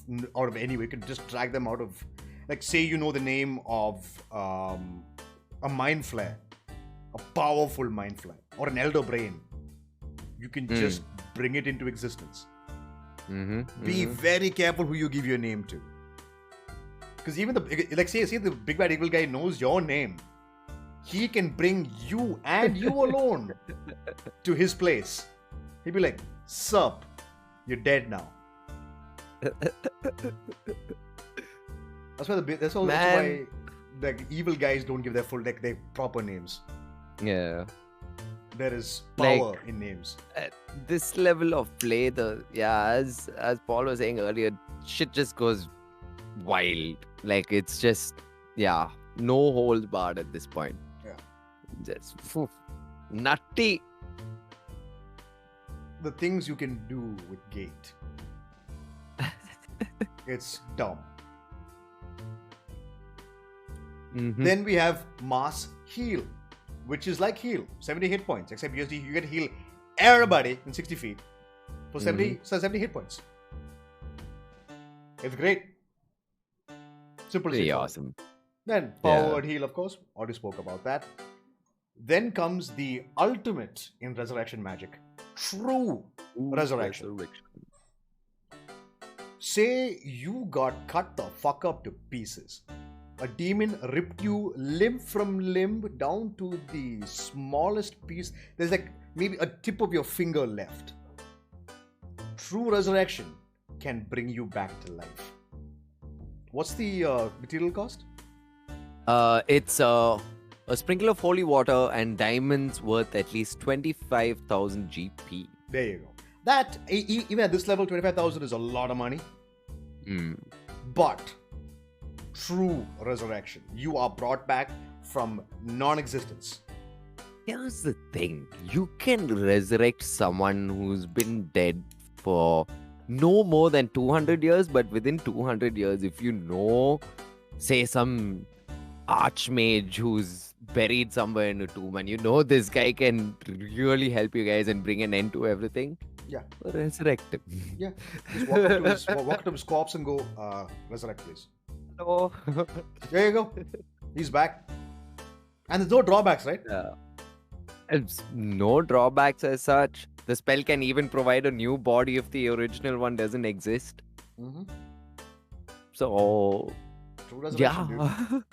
anywhere. You can just drag them out of, like, say you know the name of a Mind Flare, a powerful Mind Flare, or an Elder Brain. You can just bring it into existence. Be very careful who you give your name to. Because even say the big bad evil guy knows your name. He can bring you and you alone to his place. He'd be like, sup, you're dead now. That's why the evil guys don't give their their proper names. Yeah. There is power in names. At this level of play, as Paul was saying earlier, shit just goes wild. Like, it's just, no holds barred at this point. Yeah. Just nutty. The things you can do with Gate. It's dumb. Then we have Mass Heal, which is like Heal, 70 hit points, except you get to heal everybody in 60 feet for 70 hit points. It's great. Simple. Pretty awesome. Then Powered Heal, of course. Already spoke about that. Then comes the ultimate in Resurrection magic. True Resurrection. Say you got cut the fuck up to pieces. A demon ripped you limb from limb down to the smallest piece. There's like maybe a tip of your finger left. True Resurrection can bring you back to life. What's the material cost? It's a sprinkle of holy water and diamonds worth at least 25,000 GP. There you go. That, even at this level, 25,000 is a lot of money. But true resurrection. You are brought back from non-existence. Here's the thing. You can resurrect someone who's been dead for no more than 200 years, but within 200 years, if you know, say, some archmage who's buried somewhere in a tomb, and you know this guy can really help you guys and bring an end to everything, resurrect him. Yeah. Just walk up to his corpse and go, resurrect please. Hello. There you go. He's back. And there's no drawbacks, right? Yeah. It's no drawbacks as such. The spell can even provide a new body if the original one doesn't exist. So, true resurrection, dude.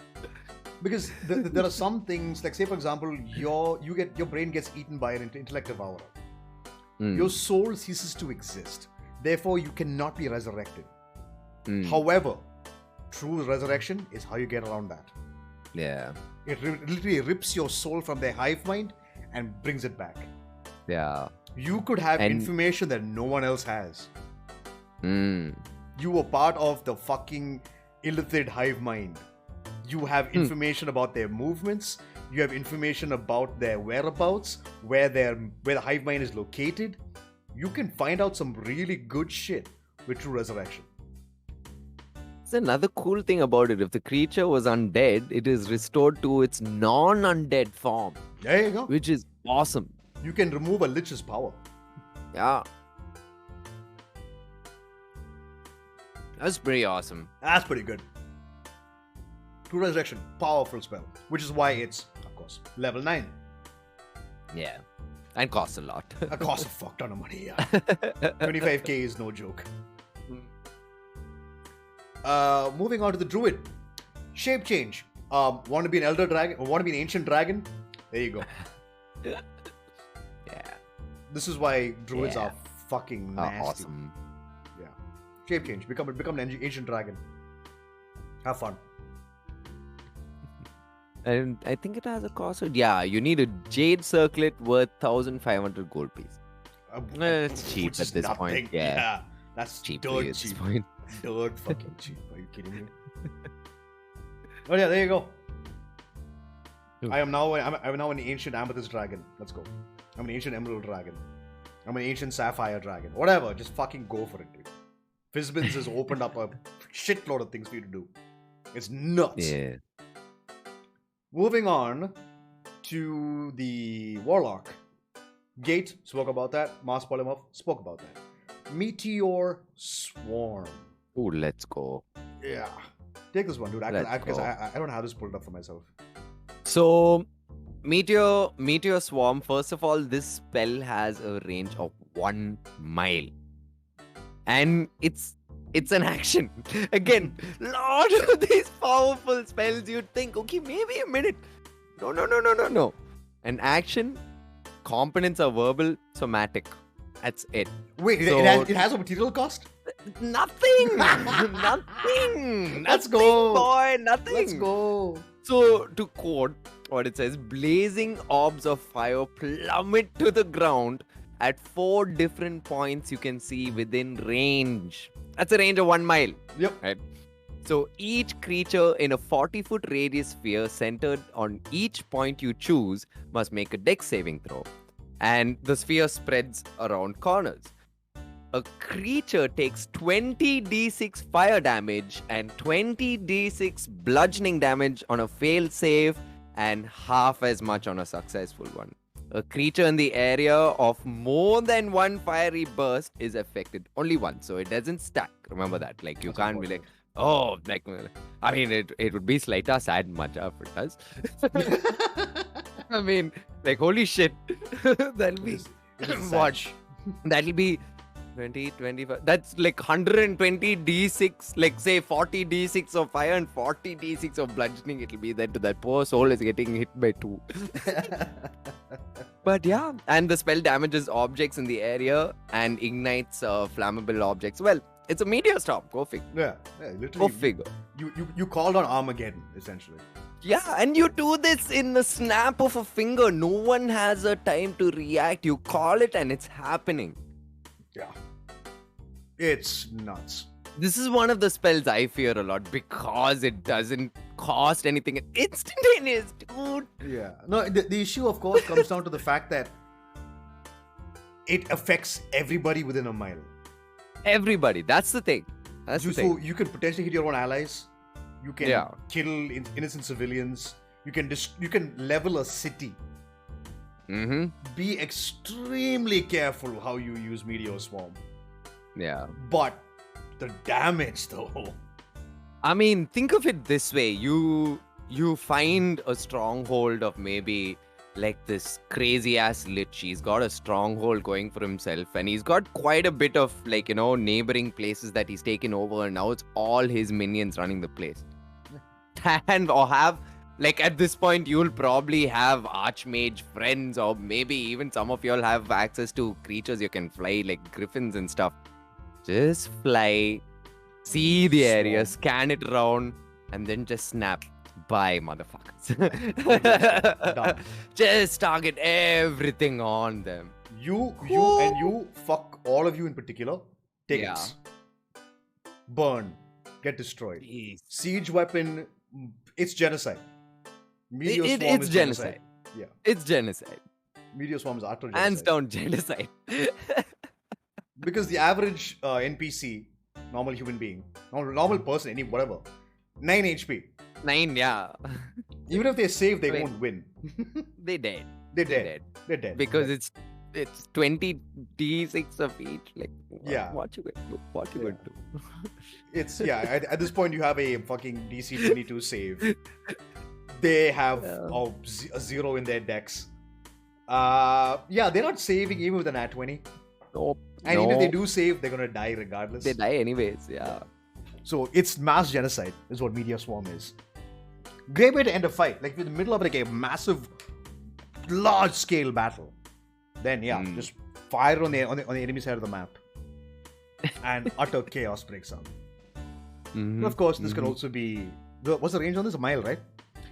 Because there are some things, like say for example, your brain gets eaten by an intellective aura. Your soul ceases to exist. Therefore, you cannot be resurrected. However, true resurrection is how you get around that. Yeah. It literally rips your soul from their hive mind and brings it back. Yeah. You could have information that no one else has. You were part of the fucking illithid hive mind. You have information about their movements. You have information about their whereabouts, where the hive mind is located. You can find out some really good shit with true resurrection. It's another cool thing about it. If the creature was undead, it is restored to its non-undead form. There you go. Which is awesome. You can remove a lich's power. Yeah. That's pretty awesome. That's pretty good. True Resurrection, powerful spell. Which is why it's, of course, level 9. Yeah. And costs a lot. It costs a fuck ton of money, yeah. 25k is no joke. Moving on to the Druid. Shape change. Want to be an elder dragon? Or want to be an ancient dragon? There you go. Yeah. This is why Druids are fucking nasty. Awesome. Yeah. Shape change. Become an ancient dragon. Have fun. And I think it has a cost. Yeah, you need a jade circlet worth 1,500 gold piece. It's cheap Which at is this nothing. point. Yeah, That's cheap for you dirt at this cheap. point. Dirt fucking cheap. Are you kidding me? Oh yeah, there you go. Ooh. I'm now an ancient amethyst dragon. Let's go. I'm an ancient emerald dragon. I'm an ancient sapphire dragon. Whatever, just fucking go for it, dude. Fizzbins has opened up a shitload of things for you to do. It's nuts. Yeah. Moving on to the Warlock. Gate, spoke about that. Mass Polymorph, spoke about that. Meteor Swarm. Oh, let's go. Yeah. Take this one, dude. Because Let's I don't have this pulled up for myself. So, Meteor Swarm, first of all, this spell has a range of 1 mile. And it's an action. Again, lot of these powerful spells, you'd think, okay, maybe a minute. No. An action, components are verbal, somatic. That's it. Wait, So- it has a material cost? Nothing. Nothing. Let's Nothing, go. boy. Nothing. Let's go. So, to quote what it says, blazing orbs of fire plummet to the ground at 4 different points you can see within range. That's a range of 1 mile. Yep. Right? So, each creature in a 40-foot radius sphere centered on each point you choose must make a dex saving throw. And the sphere spreads around corners. A creature takes 20d6 fire damage and 20d6 bludgeoning damage on a failed save and half as much on a successful one. A creature in the area of more than 1 fiery burst is affected only once, so it doesn't stack. Remember that. Like, you That's can't be important. like, oh, like, I mean, it would be slighter sad much if it does. I mean, like, holy shit. That'll be, It is watch. That'll be 20, 25. That's like 120 d6, like say 40 d6 of fire and 40 d6 of bludgeoning. It'll be that that poor soul is getting hit by 2. But yeah, and the spell damages objects in the area and ignites flammable objects. Well, it's a meteor storm. Go figure. Yeah, Go literally. figure. You called on Armageddon, essentially. Yeah, and you do this in the snap of a finger. No one has a time to react. You call it and it's happening. Yeah. It's nuts. This is one of the spells I fear a lot because it doesn't cost anything. It's instantaneous, dude. Yeah. No, the issue, of course, comes down to the fact that it affects everybody within a mile. Everybody. That's the thing. That's the thing. So you can potentially hit your own allies. You can Yeah. kill innocent civilians. You can level a city. Mm-hmm. Be extremely careful how you use Meteor Swarm. Yeah. But the damage, though. I mean, think of it this way. You find a stronghold of maybe like this crazy ass lich. He's got a stronghold going for himself, and he's got quite a bit of like, neighboring places that he's taken over, and now it's all his minions running the place. And or have like at this point you'll probably have archmage friends, or maybe even some of y'all have access to creatures you can fly like griffins and stuff. Just fly, see the area, scan it around, and then just snap. Bye, motherfuckers. Done. Just target everything on them. You, fuck all of you in particular. Take Yeah. this. Burn. Get destroyed. Jeez. Siege weapon. It's genocide. Meteor Swarm It's is genocide. Yeah. It's genocide. Meteor Swarm is utter genocide. Hands down genocide. Because the average NPC, normal human being, normal person, any whatever, 9 HP. 9, yeah. Even if they save, they Wait. won't win. They dead. They're They're dead. They're dead. Because it's 20 d6 of each. Like, Yeah. what you gonna do? What you gonna do? It's at this point you have a fucking DC 22 save. They have a 0 in their decks. They're not saving even with an at 20. Nope. And even if they do save, they're gonna die regardless. They die anyways, yeah. So it's mass genocide is what Meteor Swarm is. Great way to end a fight. Like in the middle of like a massive, large scale battle. Then just fire on the enemy side of the map. And utter chaos breaks out. Of course, this can also be. What's the range on this? A mile, right?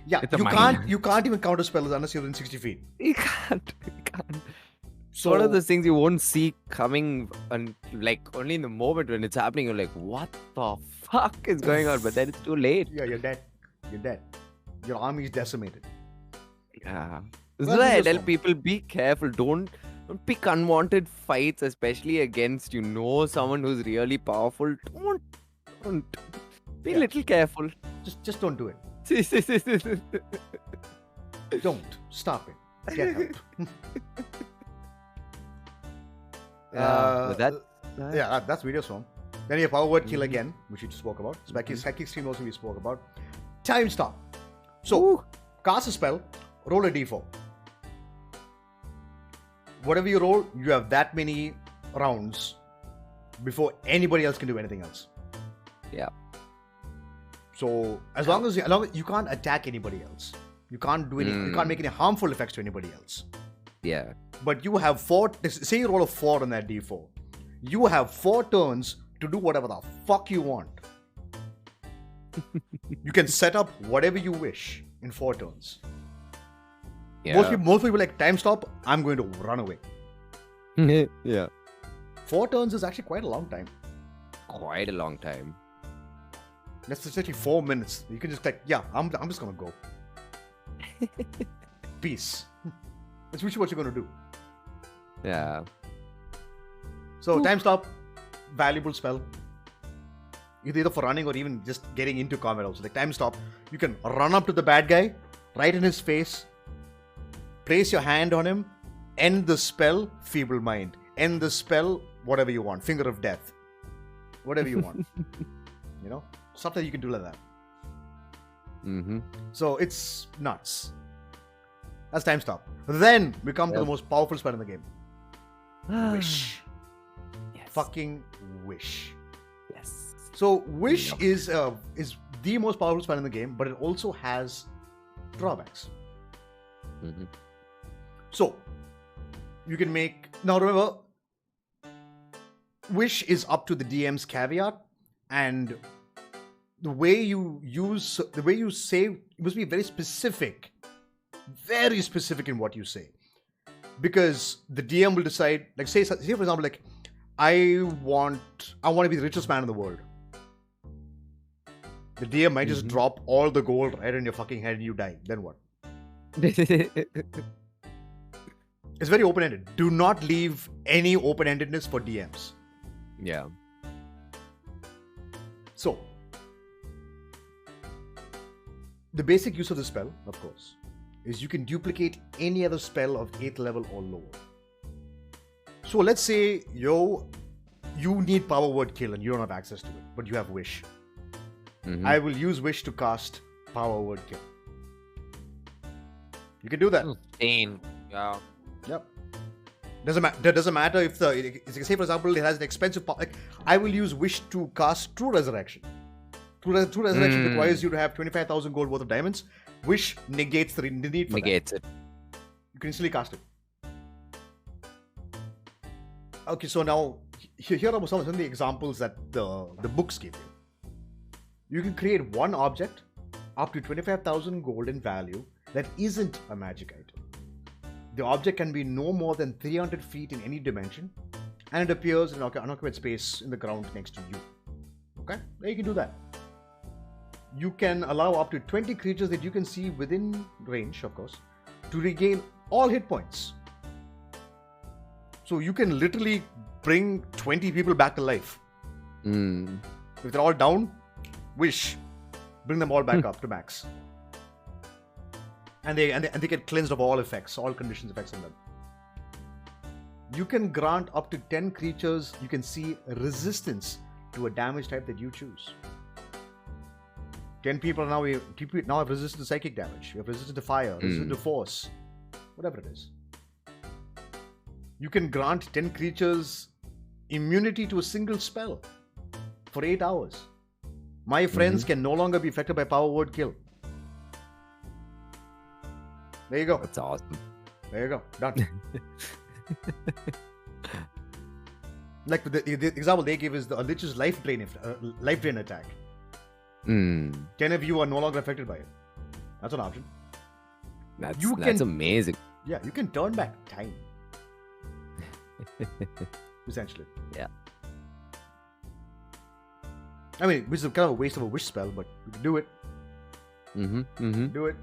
Yeah, It's a you mile. can't even counter spells unless you're within 60 feet. You can't. So One of those things you won't see coming, like only in the moment when it's happening. You're like, what the fuck is going on? But then it's too late. yeah, you're dead. You're dead. Your army is decimated. Yeah. Well, That's why I this tell one. people, be careful. Don't pick unwanted fights, especially against someone who's really powerful. Don't. Be a Yeah. little careful. Just don't do it. Don't stop it. Get help. But That's Meteor Swarm. Then you have Power Word Kill again, which we just spoke about. Psychic Extreme also we spoke about. Time Stop. So, cast a spell, roll a d4. Whatever you roll, you have that many rounds before anybody else can do anything else. Yeah. So, as long as you can't attack anybody else, you can't do any, you can't make any harmful effects to anybody else. Yeah. But you have 4. Say you roll a 4 on that d4. You have 4 turns to do whatever the fuck you want. You can set up whatever you wish in 4 turns. Yeah. Most people like time stop. I'm going to run away. Yeah. 4 turns is actually quite a long time. Quite a long time. That's essentially 4 minutes. You can just like, yeah, I'm just gonna go. Peace. That's usually what you're gonna do. Yeah. So time stop, valuable spell. Either for running or even just getting into combat also. Like time stop, you can run up to the bad guy, right in his face, place your hand on him, end the spell, Feeble Mind. End the spell, whatever you want. Finger of Death. Whatever you want. Stuff that you can do like that. So it's nuts. That's time stop. Then we come to the most powerful spell in the game. Wish. Yes. Fucking Wish. Yes. So Wish is the most powerful spell in the game, but it also has drawbacks. So you can make now. Remember, Wish is up to the DM's caveat, and the way you say, it must be very specific in what you say, because the DM will decide. Like say for example, like I want to be the richest man in the world. The DM might just drop all the gold right in your fucking head and you die. Then what? It's very open-ended. Do not leave any open-endedness for DMs. Yeah. So, the basic use of the spell, of course, is you can duplicate any other spell of 8th level or lower. So let's say you need Power Word Kill and you don't have access to it, but you have Wish. I will use Wish to cast Power Word Kill. You can do that. Insane. Yeah. Yep. Doesn't matter if say for example it has an expensive I will use Wish to cast True Resurrection. True Resurrection requires you to have 25,000 gold worth of diamonds. Wish negates the need for Negates that. it. You can easily cast it. Okay, so now here are some of the examples that the books give you. You can create one object up to 25,000 gold in value that isn't a magic item. The object can be no more than 300 feet in any dimension, and it appears in an unoccupied space in the ground next to you. Okay? Now you can do that. You can allow up to 20 creatures that you can see within range, of course, to regain all hit points. So you can literally bring 20 people back to life. If they're all down, Wish, bring them all back up to max. And they get cleansed of all effects, all conditions effects on them. You can grant up to 10 creatures you can see resistance to a damage type that you choose. 10 people now have resistance to psychic damage. You have resistance to fire, resistance to force, whatever it is. You can grant 10 creatures immunity to a single spell for 8 hours. My friends can no longer be affected by Power Word Kill. There you go. That's awesome. There you go. Done. Like the example they give is the Lich's life drain attack. Mm. 10 of you are no longer affected by it. That's an option. That's amazing. Yeah, you can turn back time. Essentially. Yeah. I mean, which is kind of a waste of a wish spell, but you can do it. Do it.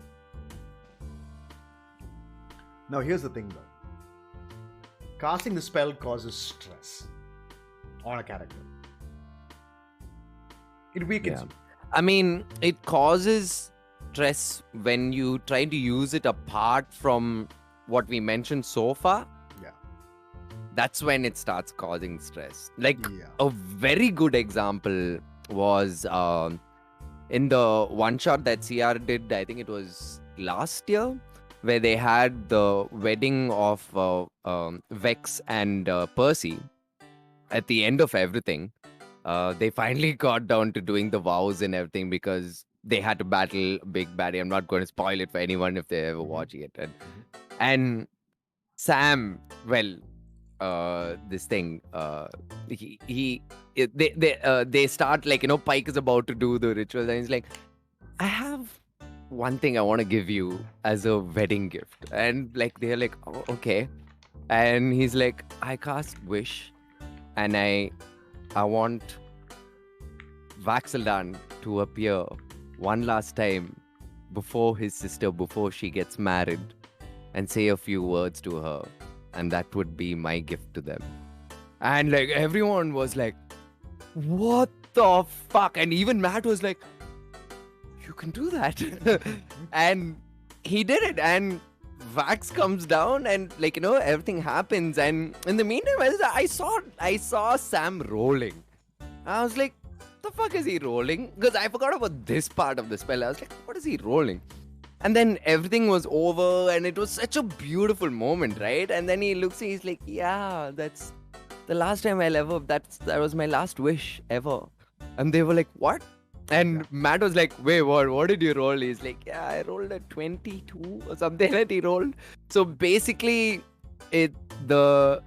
Now, here's the thing, though. Casting the spell causes stress on a character. It weakens you. I mean, it causes stress when you try to use it apart from what we mentioned so far. Yeah. That's when it starts causing stress. Like, a very good example was in the one shot that CR did, I think it was last year, where they had the wedding of Vex and Percy. At the end of everything, they finally got down to doing the vows and everything because they had to battle Big Baddie. I'm not going to spoil it for anyone if they're ever watching it. And Sam, well, this thing, they start like, Pike is about to do the rituals and he's like, I have one thing I want to give you as a wedding gift. And like, they're like, oh, okay. And he's like, I cast Wish and I want Vax'ildan to appear one last time before his sister, before she gets married, and say a few words to her. And that would be my gift to them. And like, everyone was like, what the fuck? And even Matt was like, you can do that. And he did it. And Vax comes down and like, everything happens. And in the meantime, I saw Sam rolling. I was like, the fuck is he rolling? Because I forgot about this part of the spell. I was like, what is he rolling? And then everything was over and it was such a beautiful moment, right? And then he looks and he's like, yeah, that's the last time that was my last wish ever. And they were like, what? And Matt was like, wait, what did you roll? He's like, yeah, I rolled a 22 or something that he rolled. So basically, the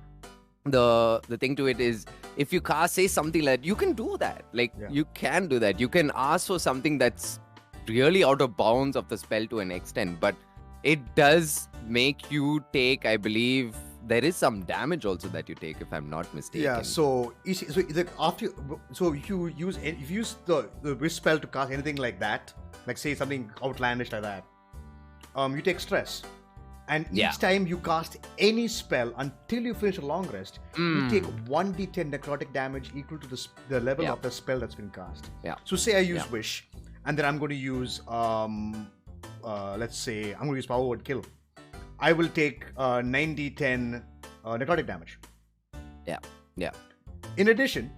thing to it is, if you say something like that, you can do that. Like, you can do that. You can ask for something that's really out of bounds of the spell to an extent, but it does make you take, I believe, there is some damage also that you take, if I'm not mistaken. Yeah, so if you use the wish spell to cast anything like that, like say something outlandish like that, you take stress. And each time you cast any spell until you finish a long rest, you take 1d10 necrotic damage equal to the level of the spell that's been cast. Yeah. So say I use Wish, and then I'm going to use, let's say, I'm going to use Power Word Kill. I will take 9d10 necrotic damage. Yeah. Yeah. In addition,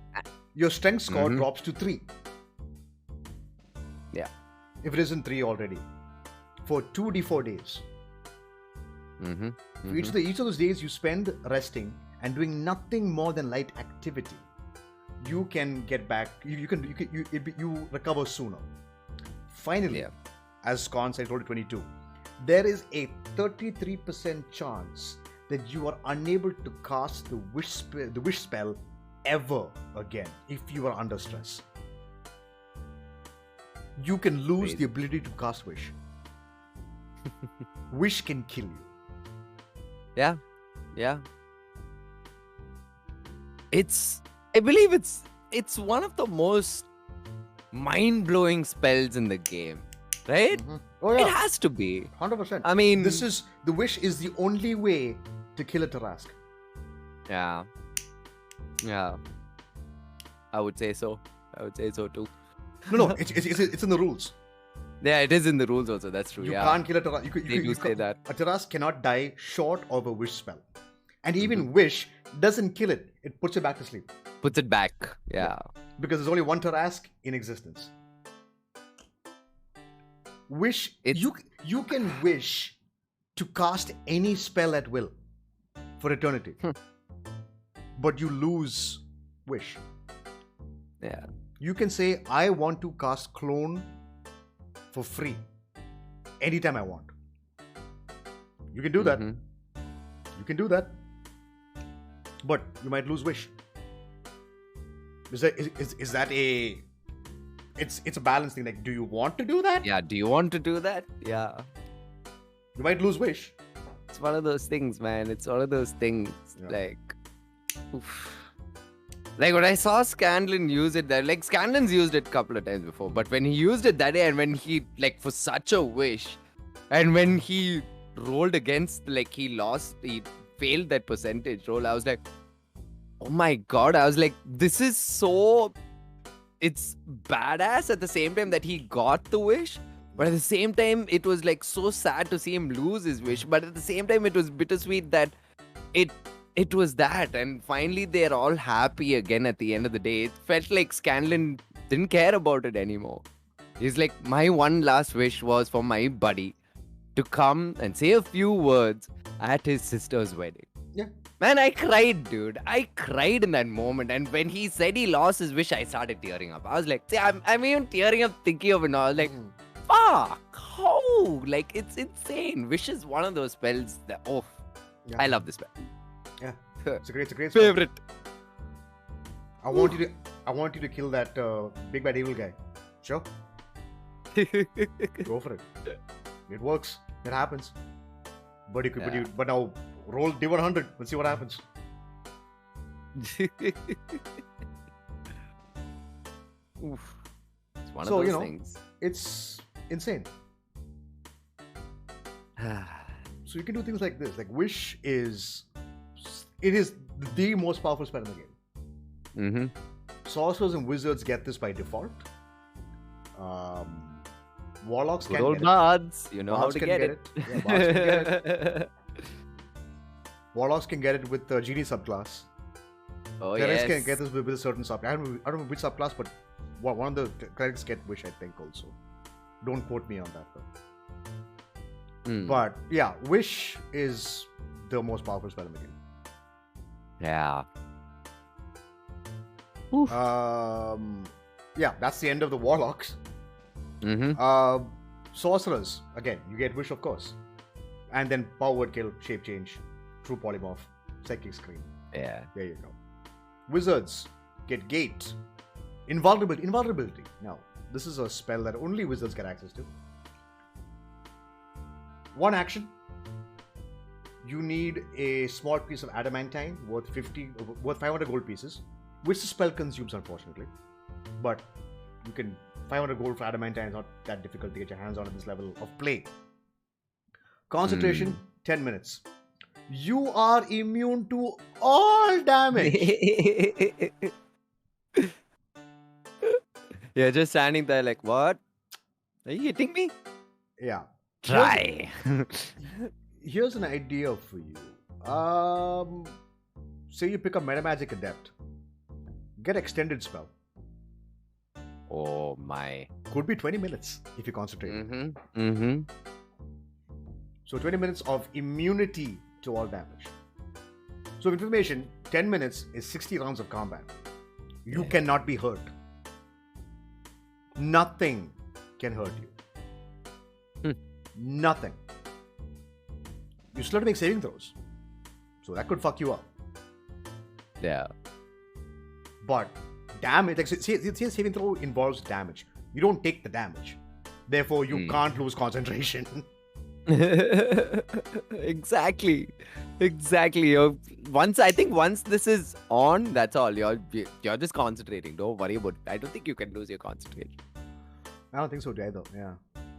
your strength score drops to 3. Yeah. If it isn't 3 already. For 2d4 days. Each of those days you spend resting and doing nothing more than light activity, you can get back. You recover sooner. Finally, as Con said, I told you 22. There is a 33% chance that you are unable to cast the wish spell ever again if you are under stress. You can lose the ability to cast Wish. Wish can kill you. Yeah. I believe it's one of the most mind-blowing spells in the game, right? Oh, yeah. It has to be. 100%. I mean, the Wish is the only way to kill a Tarask. Yeah. I would say so too. No, it's in the rules. Yeah, it is in the rules also. That's true. You can't kill a Tarask. They do say that. A Tarask cannot die short of a Wish spell. And even Wish doesn't kill it. It puts it back to sleep. Puts it back. Yeah. Because there's only one Tarask in existence. Wish. You can wish to cast any spell at will for eternity. But you lose Wish. Yeah. You can say, I want to cast Clone for free anytime I want. You can do that. You can do that. But you might lose Wish. Is that a it's a balance thing. Like, do you want to do that? Yeah, do you want to do that? Yeah. You might lose wish. It's one of those things, man. It's one of those things. Yeah. Like, oof. Like when I saw Scanlan use it there, like Scanlan's used it a couple of times before, but when he used it that day and when he, like, for such a wish, and when he rolled against, like, he failed that percentage roll, I was like, oh my god. I was like, this is so, it's badass at the same time that he got the wish, but at the same time, it was like so sad to see him lose his wish, but at the same time, it was bittersweet that it was that, and finally they're all happy again at the end of the day. It felt like Scanlan didn't care about it anymore. He's like, my one last wish was for my buddy to come and say a few words at his sister's wedding. Yeah. Man, I cried, dude. I cried in that moment. And when he said he lost his wish, I started tearing up. I was like, see, I'm even tearing up thinking of it now. I was like, fuck, how? Like, it's insane. Wish is one of those spells that, Yeah. I love this spell. Yeah, it's a great spell. Favorite. I want you to kill that big bad evil guy. Sure, go for it. It works. It happens. But now roll D100. Let's see what happens. Oof. It's one So, of you those know, things. It's insane. So you can do things like this. Like Wish is the most powerful spell in the game. Mm-hmm. Sorcerers and wizards get this by default. Warlocks Good can old get it. bards, you know how Bards to can get get it. Yeah, bards can get it. Warlocks can get it with the Genie subclass. Oh, Clerics yes. can get this with a certain subclass. I don't know which subclass, but one of the clerics get Wish, I think, also. Don't quote me on that, though. Hmm. But yeah, Wish is the most powerful spell in the game. Yeah. Yeah, that's the end of the Warlocks. Mm-hmm. Sorcerers, again, you get Wish, of course. And then Power Word Kill, Shape Change, True Polymorph, Psychic Scream. Yeah. There you go. Wizards get Gate. Invulnerability. Now, this is a spell that only wizards get access to. One action. You need a small piece of adamantine worth 500 gold pieces, which the spell consumes, unfortunately. But you can 500 gold for adamantine is not that difficult to get your hands on at this level of play. Concentration, 10 minutes. You are immune to all damage. You're just standing there like, what? Are you hitting me? Yeah. Try. Here's an idea for you. Say you pick a Metamagic Adept. Get Extended Spell. Oh my. Could be 20 minutes if you concentrate. Mm-hmm. Mm-hmm. So 20 minutes of immunity to all damage. So information, 10 minutes is 60 rounds of combat. You cannot be hurt. Nothing can hurt you. Nothing. You still have to make saving throws. So that could fuck you up. Yeah. But damage, like say saving throw involves damage. You don't take the damage. Therefore, you can't lose concentration. Exactly. Once this is on, that's all. You're just concentrating. Don't worry about it. I don't think you can lose your concentration. I don't think so either. Yeah.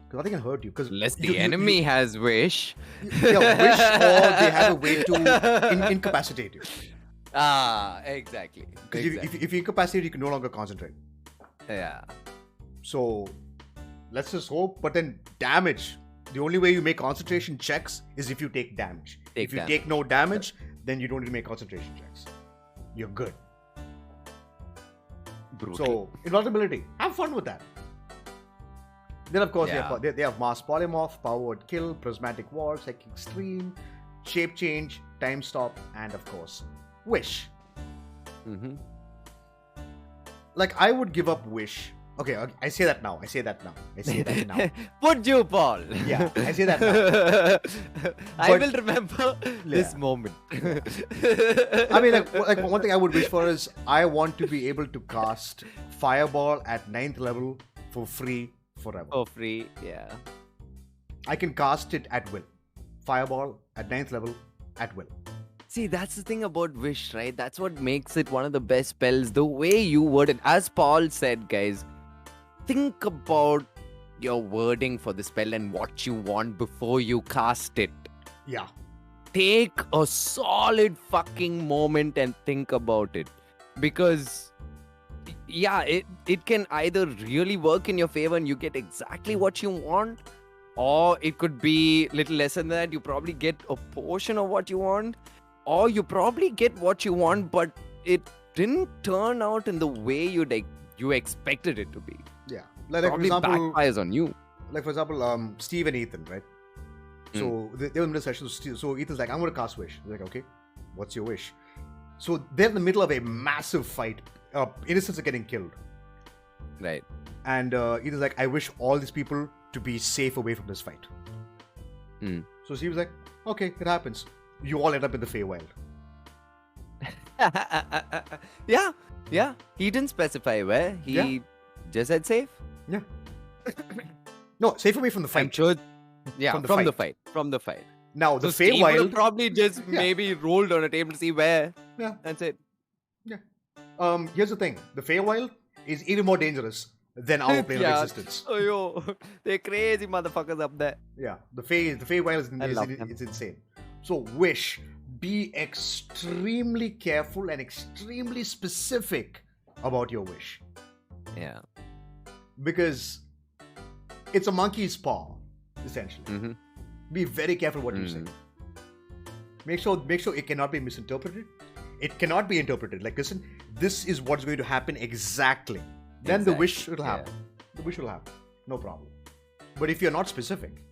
Because nothing can hurt you. Unless the enemy has wish. Yeah, wish or they have a way to incapacitate you. Ah, exactly. Because if you incapacitate, you can no longer concentrate. Yeah. So, let's just hope. But then damage. The only way you make concentration checks is if you take damage. If you take no damage, then you don't need to make concentration checks. You're good. Brutal. So, invulnerability. Have fun with that. Then, of course, they have Mass Polymorph, Power Word Kill, Prismatic War, Psychic Stream, Shape Change, Time Stop, and, of course, Wish. Mm-hmm. Like, I would give up Wish Okay, I say that now. I say that now. Would you, Paul? Yeah, I say that now. I But- will remember this Yeah. moment. I mean, like one thing I would wish for is I want to be able to cast Fireball at 9th level for free forever. For free, yeah. I can cast it at will. Fireball at 9th level at will. See, that's the thing about Wish, right? That's what makes it one of the best spells. The way you word it, as Paul said, guys, think about your wording for the spell and what you want before you cast it. Yeah. Take a solid fucking moment and think about it. Because, yeah, it can either really work in your favor and you get exactly what you want, or it could be little less than that. You probably get a portion of what you want, or you probably get what you want, but it didn't turn out in the way you expected it to be. Yeah. Like for Probably example, backfires on you. like for example, Steve and Ethan, right? So they were in the session. So Ethan's like, I'm going to cast Wish. They're like, okay, what's your wish? So they're in the middle of a massive fight. Innocents are getting killed. Right. And Ethan's like, I wish all these people to be safe away from this fight. Mm. So Steve's like, okay, it happens. You all end up in the Feywild. Yeah. He didn't specify where. He just said safe. Yeah. No, safe away from the I'm fight. sure. Yeah, From from the the fight. fight. From the fight. Now, the So Steve would have Feywild... probably just Yeah. maybe rolled on a table to see where. Yeah. That's it. Here's the thing. The Feywild is even more dangerous than our plane Yeah. of existence. Oh, yo. They're crazy motherfuckers up there. Yeah. The Feywild I love them. it's insane. So, wish. Be extremely careful and extremely specific about your wish. Yeah. Because it's a monkey's paw, essentially. Mm-hmm. Be very careful what you say. Make sure it cannot be misinterpreted. It cannot be interpreted. Like, listen, this is what's going to happen exactly. Then the wish will happen. The wish will happen. No problem. But if you're not specific,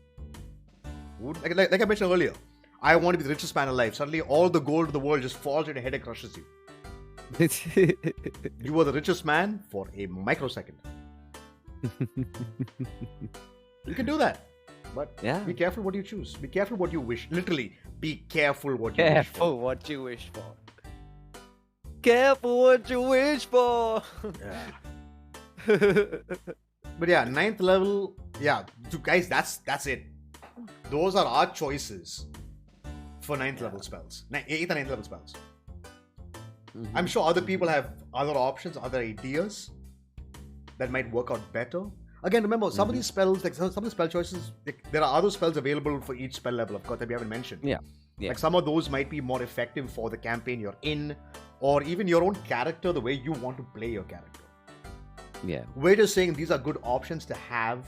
like I mentioned earlier, I want to be the richest man alive. Suddenly, all the gold of the world just falls on your head and crushes you. You were the richest man for a microsecond. You can do that. But Yeah. be careful what you choose. Be careful what you wish. Literally, be careful what you wish for. Careful what you wish for. Careful what you wish for. Yeah. But yeah, 9th level. Yeah, so guys, that's it. Those are our choices for 9th level spells. 8th and 9th level spells. I'm sure other people have other options, other ideas that might work out better. Again, remember, some of these spells, like some of the spell choices, there are other spells available for each spell level, of course, that we haven't mentioned. Yeah. Like some of those might be more effective for the campaign you're in, or even your own character, the way you want to play your character. Yeah. We're just saying these are good options to have,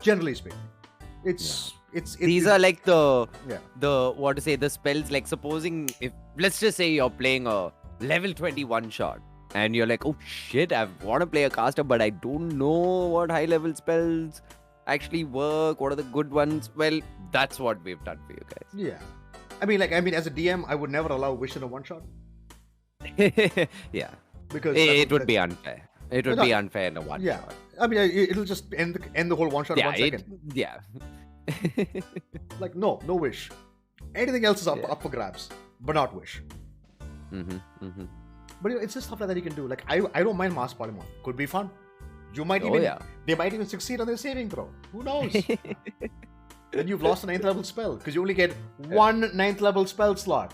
generally speaking. These are like the Yeah. the spells, like supposing if let's just say you're playing a level 21 shot and you're like, oh shit, I want to play a caster, but I don't know what high level spells actually work, what are the good ones. Well, that's what we've done for you Yeah. I mean, as a DM, I would never allow wish in a one shot guys. Yeah. because It would be unfair. It would No, be unfair in a one Yeah. shot. I mean, it'll just end the whole one shot in Yeah, 1 second. yeah. Like, no wish. Anything else is Yeah. up for grabs, but not wish. But it's just stuff like that you can do. Like, I don't mind Mass Polymorph. Could be fun. You might they might even succeed on their saving throw. Who knows? And you've lost a 9th level spell because you only get one 9th level spell slot.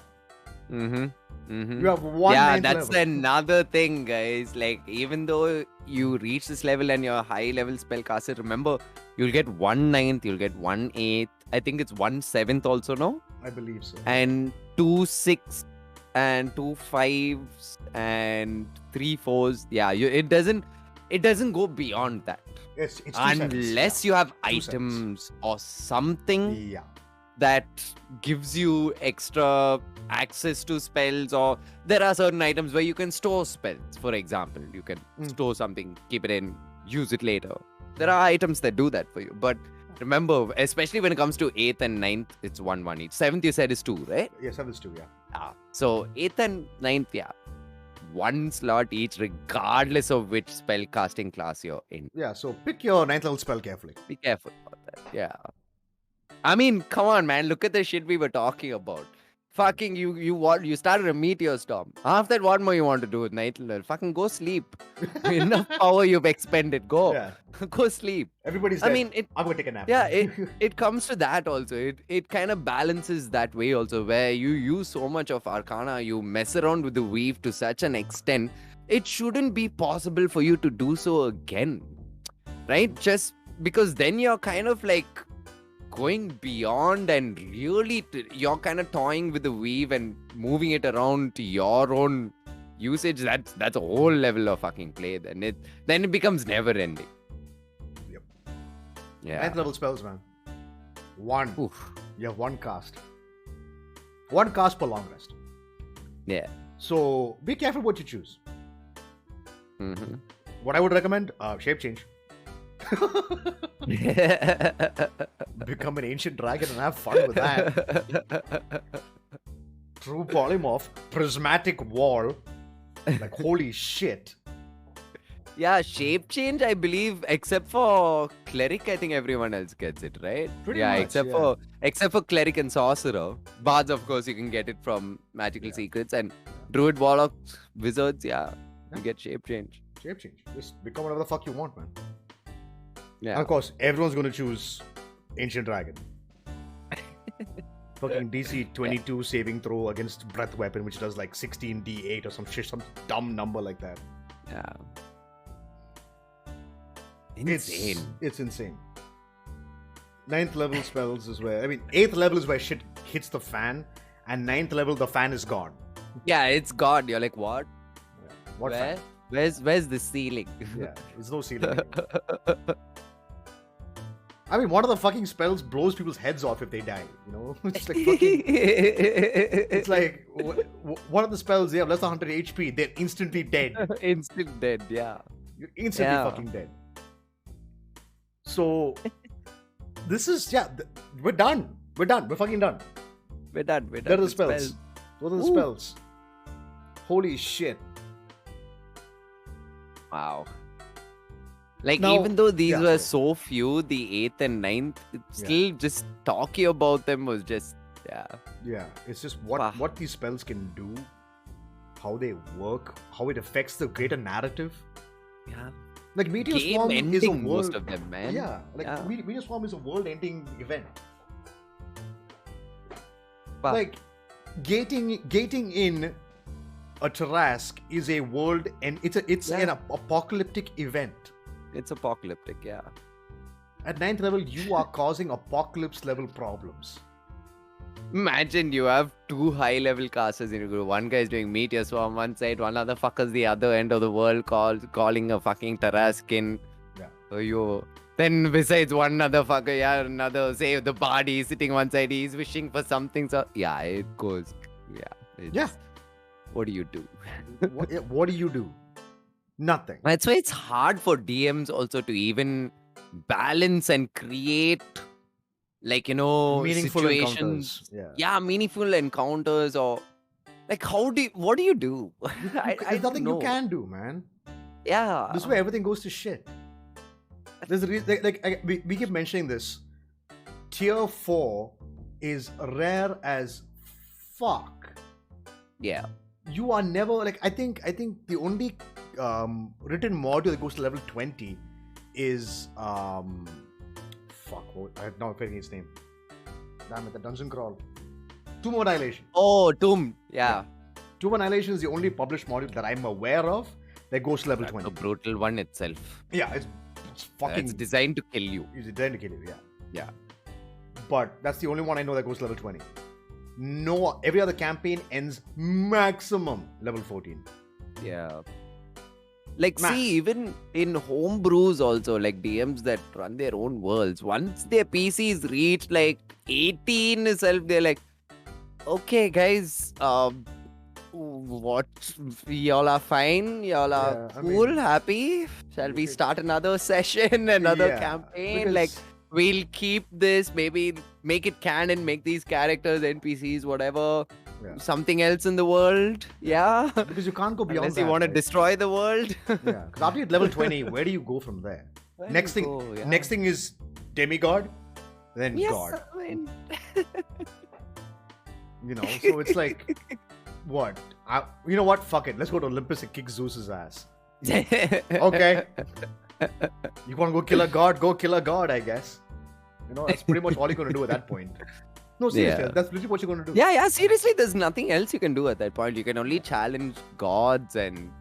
You have one. Yeah, 9th that's level. another thing, guys. Like, even though you reach this level and you're a high level spellcaster, remember, you'll get 1 9th, you'll get 1 8th. I think it's 1 7th also, no? I believe so. And 2 6 and 2 5s and 3 4s. Yeah, it doesn't go beyond that. It's 2 Unless you have 2 sevens. items or something Yeah. that gives you extra access to spells, or there are certain items where you can store spells. For example, you can store something, keep it in, use it later. There are items that do that for you. But remember, especially when it comes to 8th and 9th, it's 1 1 each. 7th you said is 2, right? Yeah, 7th is 2, yeah. So 8th and 9th, yeah. one slot each, regardless of which spell casting class you're in. Yeah, so pick your 9th level spell carefully. Be careful about that. Yeah. I mean, come on, man. Look at the shit we were talking about. Fucking you started a Meteor Storm. After that, what more you want to do with Night Level? Fucking go sleep. Enough power you've expended. Go. Yeah. Go sleep. Everybody's I dead. mean, I'm going to take a nap. yeah, it comes to that also. It kind of balances that way also, where you use so much of Arcana, you mess around with the weave to such an extent, it shouldn't be possible for you to do so again. Right? Just because then you're kind of like going beyond and really you're kind of toying with the weave and moving it around to your own usage. That's a whole level of fucking play. Then it becomes never ending. Yep. Yeah. 9th level spells, man. One. Oof. You have one cast. One cast per long rest. Yeah. So be careful what you choose. Mm-hmm. What I would recommend, shape change. Become an ancient dragon and have fun with that. True polymorph, prismatic war. Like, holy shit. Yeah, shape change, I believe, except for cleric, I think everyone else gets it, right? Pretty yeah, much, except for cleric and sorcerer. Bards, of course, you can get it from magical secrets, and druid, warlocks, wizards, you get shape change. Shape change. Just become whatever the fuck you want, man. Yeah. And of course, everyone's going to choose ancient dragon. Fucking DC 22 saving throw against breath weapon, which does like 16d8 or some shit, some dumb number like that. Yeah. Insane. It's insane. 9th level spells is where, 8th level is where shit hits the fan, and 9th level, the fan is gone. Yeah, it's God. You're like, what? Yeah. What Where? fan? Where's the ceiling? Yeah, there's no ceiling. One of the fucking spells blows people's heads off if they die, you know? It's like fucking... It's like, what are the spells? They have less than 100 HP. They're instantly dead. Instant dead, yeah. You're instantly fucking dead. So, this is, we're done. We're done. We're fucking done. We're done. There are the spells. Those are the spells. Holy shit. Wow. Like, Now, even though these were so few, the 8th and 9th, still just talking about them was just, Yeah, it's just what these spells can do, how they work, how it affects the greater narrative. Yeah. Like, Meteor Swarm is a world... most of them, man. Yeah, Meteor Swarm is a world-ending event. Wow. Like, gating in a Tarask is a world, and it's an apocalyptic event. It's apocalyptic, yeah. At 9th level, you are causing apocalypse level problems. Imagine you have two high level casters in your group. One guy is doing Meteor Swarm one side, one other fucker's the other end of the world calling a fucking Taraskin. Yeah. So then besides one other fucker, another, say the body is sitting one side, he's wishing for something. So it goes. What do you do? What do you do? Nothing. That's why it's hard for DMs also to even balance and create, like, meaningful situations. Encounters. Yeah, meaningful encounters, or like, what do you do? There's nothing you can do, man. Yeah. This way everything goes to shit. There's a reason, we keep mentioning this. Tier 4 is rare as fuck. Yeah. You are never I think the only written module that goes to level 20 is I'm now forgetting his name. Damn it, the dungeon crawl. Tomb of Annihilation. Oh, Tomb. Yeah. Tomb of Annihilation is the only published module that I'm aware of that goes to level 20. The brutal one itself. Yeah, it's fucking... It's designed to kill you. It's designed to kill you, yeah. Yeah. But that's the only one I know that goes to level 20. No, every other campaign ends maximum level 14. Yeah. Like, see, even in homebrews also, like DMs that run their own worlds, once their PCs reach like 18 itself, they're like, okay, guys, what? Y'all are fine? Y'all are cool? Happy? Shall we start another session, another campaign? Because... Like, we'll keep this, maybe make it canon, make these characters, NPCs, whatever. something else in the world. Yeah. Because you can't go beyond Unless that. you want to right? destroy the world. Yeah. Because after you hit level 20, where do you go from there? Next thing is demigod, then god. I mean... You know, so it's like, what? You know what? Fuck it. Let's go to Olympus and kick Zeus's ass. Okay. You want to go kill a god? Go kill a god, I guess. You know, that's pretty much all you're going to do at that point. No, seriously, that's literally what you're going to do. Yeah, seriously, there's nothing else you can do at that point. You can only challenge gods and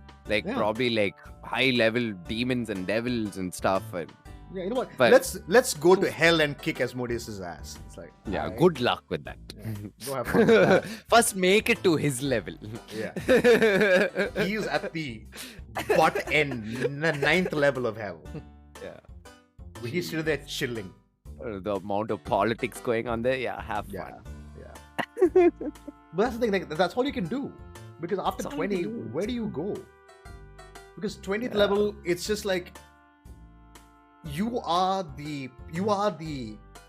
probably like high level demons and devils and stuff. And yeah, you know what? But let's go to hell and kick Asmodeus' ass. It's like, good luck with that. Yeah, go have fun with that. First, make it to his level. Yeah. He's at the butt end, 9th level of hell. Yeah. He's still there chilling. The amount of politics going on there, have fun. Yeah. But that's the thing, like, that's all you can do. Because after 20, where do you go? Because 20th level, it's just like you are the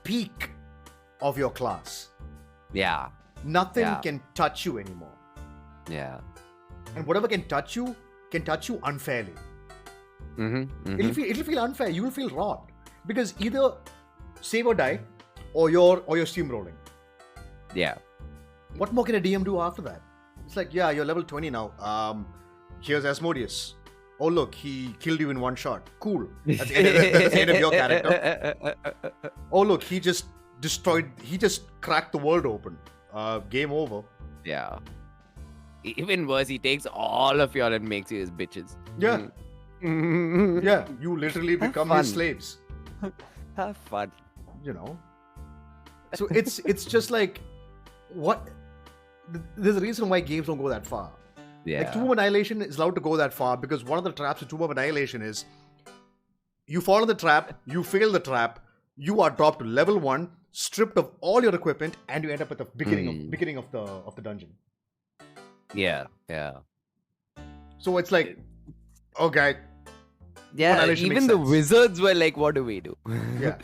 peak of your class. Yeah. Nothing can touch you anymore. Yeah. And whatever can touch you unfairly. It'll feel unfair. You will feel robbed. Because either save or die, or you're steamrolling. Yeah. What more can a DM do after that? It's like, yeah, you're level 20 now. Here's Asmodeus. Oh look, he killed you in one shot. Cool. That's the end of your character. Oh look, he just cracked the world open. Game over. Yeah. Even worse, he takes all of y'all and makes you his bitches. Yeah. Yeah, you literally become his slaves. Have fun. You know. So it's just like, what? There's a reason why games don't go that far. Yeah. Like, Tomb of Annihilation is allowed to go that far because one of the traps of Tomb of Annihilation is you fall in the trap, you fail the trap, you are dropped to level 1, stripped of all your equipment, and you end up at the beginning of the dungeon. Yeah. So it's like, okay. Yeah, even the wizards were like, what do we do? Yeah.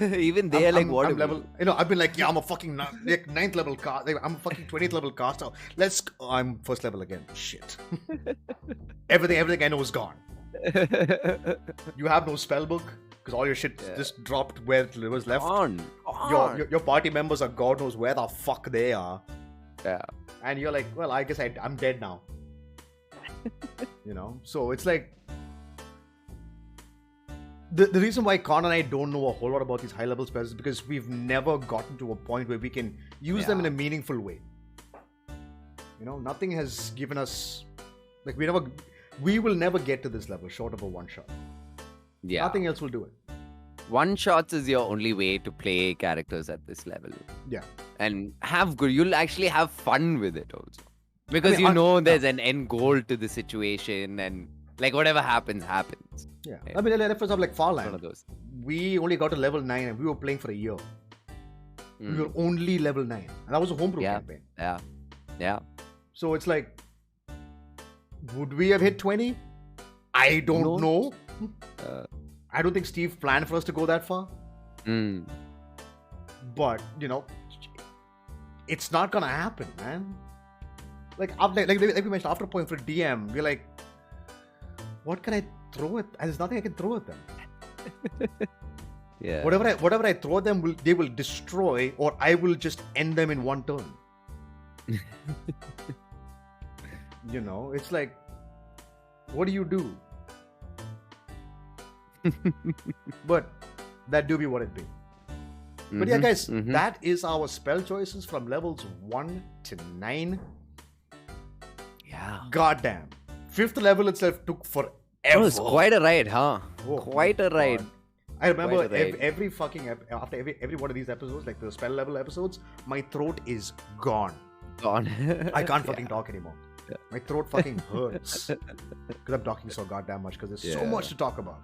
Even they are like, what do we do? You know, I've been like, yeah, I'm a fucking 9th level cast. I'm a fucking 20th level caster. I'm first level again. Shit. Everything I know is gone. You have no spell book because all your shit just dropped where it was left. Your party members are God knows where the fuck they are. Yeah. And you're like, well, I guess I'm dead now. You know? So it's like, the reason why Con and I don't know a whole lot about these high level spells is because we've never gotten to a point where we can use them in a meaningful way. You know, nothing has given us, like, we will never get to this level short of a one shot. Yeah. Nothing else will do it. One shots is your only way to play characters at this level. Yeah. And you'll actually have fun with it also. Because there's an end goal to the situation and like whatever happens. Yeah. I mean, for example, like Farland. One of those. We only got to level 9 and we were playing for a year. We were only level 9. And that was a homebrew campaign. Yeah. So it's like, would we have hit 20? I don't know. I don't think Steve planned for us to go that far. But, you know, it's not gonna happen, man. Like we mentioned, after a point for a DM, we're like, what can I throw at? There's nothing I can throw at them. Yeah. Whatever I throw at them, they will destroy, or I will just end them in one turn. You know, it's like, what do you do? But that do be what it be. But yeah, guys, that is our spell choices from levels 1 to 9. Yeah. Goddamn. 5th level itself took forever. It was quite a ride, huh? Quite a ride. I remember every fucking after every one of these episodes, like the spell level episodes, my throat is gone. I can't fucking talk anymore. Yeah. My throat fucking hurts because I'm talking so goddamn much because there's so much to talk about.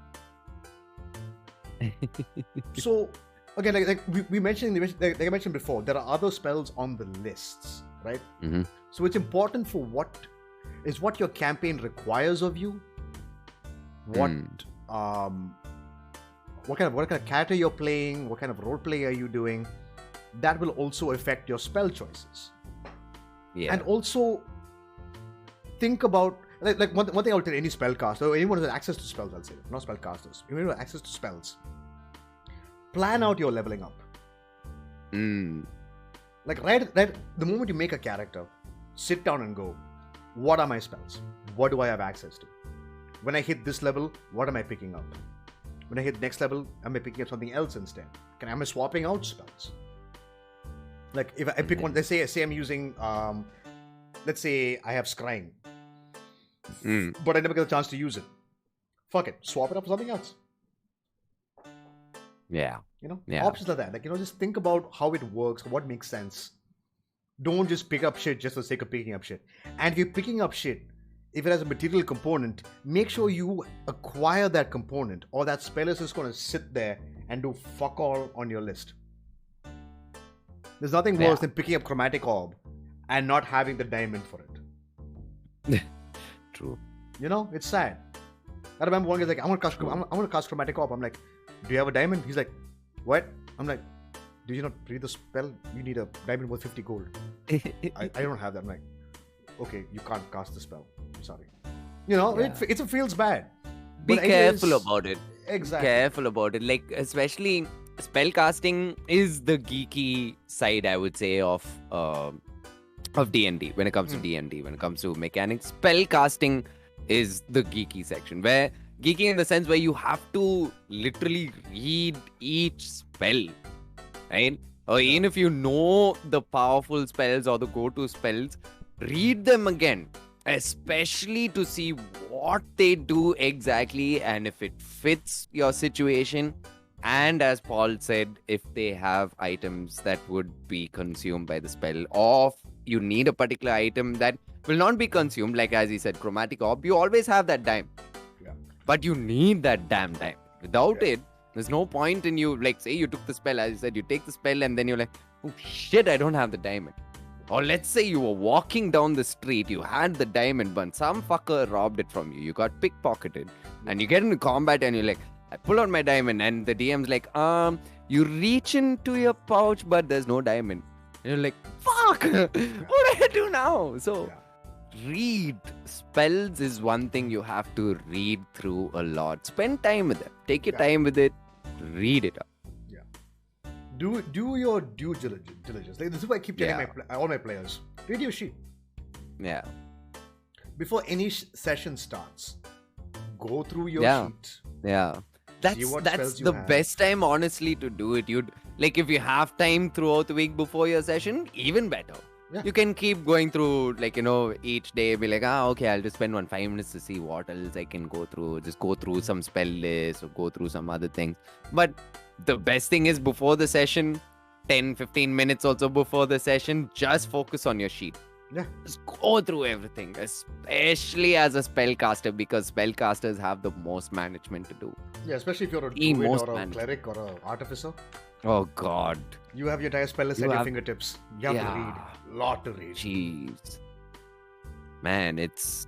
So again, like we mentioned, like I mentioned before, there are other spells on the lists, right? So it's important for what your campaign requires of you. What kind of character you're playing, what kind of role play are you doing, that will also affect your spell choices. Yeah. And also think about like one thing I would tell any spellcaster or anyone who has access to spells, I'll say, not spellcasters, anyone who has access to spells, plan out your leveling up. Like right the moment you make a character, sit down and go, what are my spells? What do I have access to? When I hit this level, what am I picking up? When I hit next level, am I picking up something else instead? Am I swapping out spells? Like if I pick one, let's say I'm using, let's say I have Scrying, but I never get a chance to use it. Fuck it, swap it up for something else. Yeah. Options like that. Like, just think about how it works, what makes sense. Don't just pick up shit just for the sake of picking up shit. And if you're picking up shit, if it has a material component, make sure you acquire that component, or that spell is just going to sit there and do fuck all on your list. There's nothing worse than picking up Chromatic Orb and not having the diamond for it. True. It's sad. I remember one guy's like, I want to cast Chromatic Orb. I'm like, do you have a diamond? He's like, what? I'm like, did you not read the spell? You need a diamond worth 50 gold. I don't have that. I'm like, okay, you can't cast the spell. I'm sorry. It feels bad. Be careful about it. Exactly. Careful about it. Like, especially spellcasting is the geeky side, I would say, of D&D. When it comes to D&D, when it comes to mechanics, spellcasting is the geeky section. Where geeky in the sense where you have to literally read each spell, right? Or even if you know the powerful spells or the go-to spells, read them again, especially to see what they do exactly and if it fits your situation. And as Paul said, if they have items that would be consumed by the spell, or you need a particular item that will not be consumed, like as he said, Chromatic Orb, you always have that dime. Yeah. But you need that damn dime. Without it, there's no point in you, like, say you took the spell, as you said, you take the spell and then you're like, oh shit, I don't have the diamond. Or let's say you were walking down the street, you had the diamond, but some fucker robbed it from you. You got pickpocketed. And you get into combat and you're like, I pull out my diamond, and the DM's like, you reach into your pouch, but there's no diamond. And you're like, fuck, what do I do now? So, read spells is one thing you have to read through a lot. Spend time with them. Take your time with it. Read it up. Yeah. Do your due diligence. Like, this is what I keep telling all my players. Read your sheet. Yeah. Before any session starts, go through your sheet. Yeah. That's the best time, honestly, to do it. Like, if you have time throughout the week before your session, even better. Yeah. You can keep going through, like, each day, be like, okay, I'll just spend 5 minutes to see what else I can go through. Just go through some spell lists or go through some other things. But the best thing is before the session, 10-15 minutes also before the session, just focus on your sheet. Yeah. Just go through everything, especially as a spellcaster, because spellcasters have the most management to do. Yeah, especially if you're a Druid or a Cleric or an Artificer. Oh, God. You have your entire spell list at your fingertips. You have to read. A lot to read. Jeez. Man, it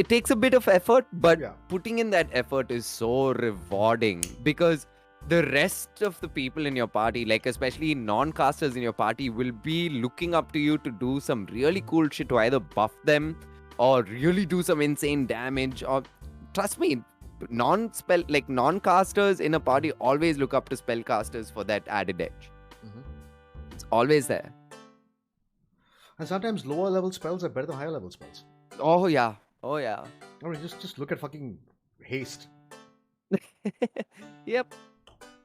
takes a bit of effort, but putting in that effort is so rewarding, because the rest of the people in your party, like especially non-casters in your party, will be looking up to you to do some really cool shit, to either buff them or really do some insane damage. Or trust me, non-casters in a party always look up to spellcasters for that added edge. It's always there. And sometimes lower level spells are better than higher level spells. Oh yeah. I mean, just look at fucking haste. Yep.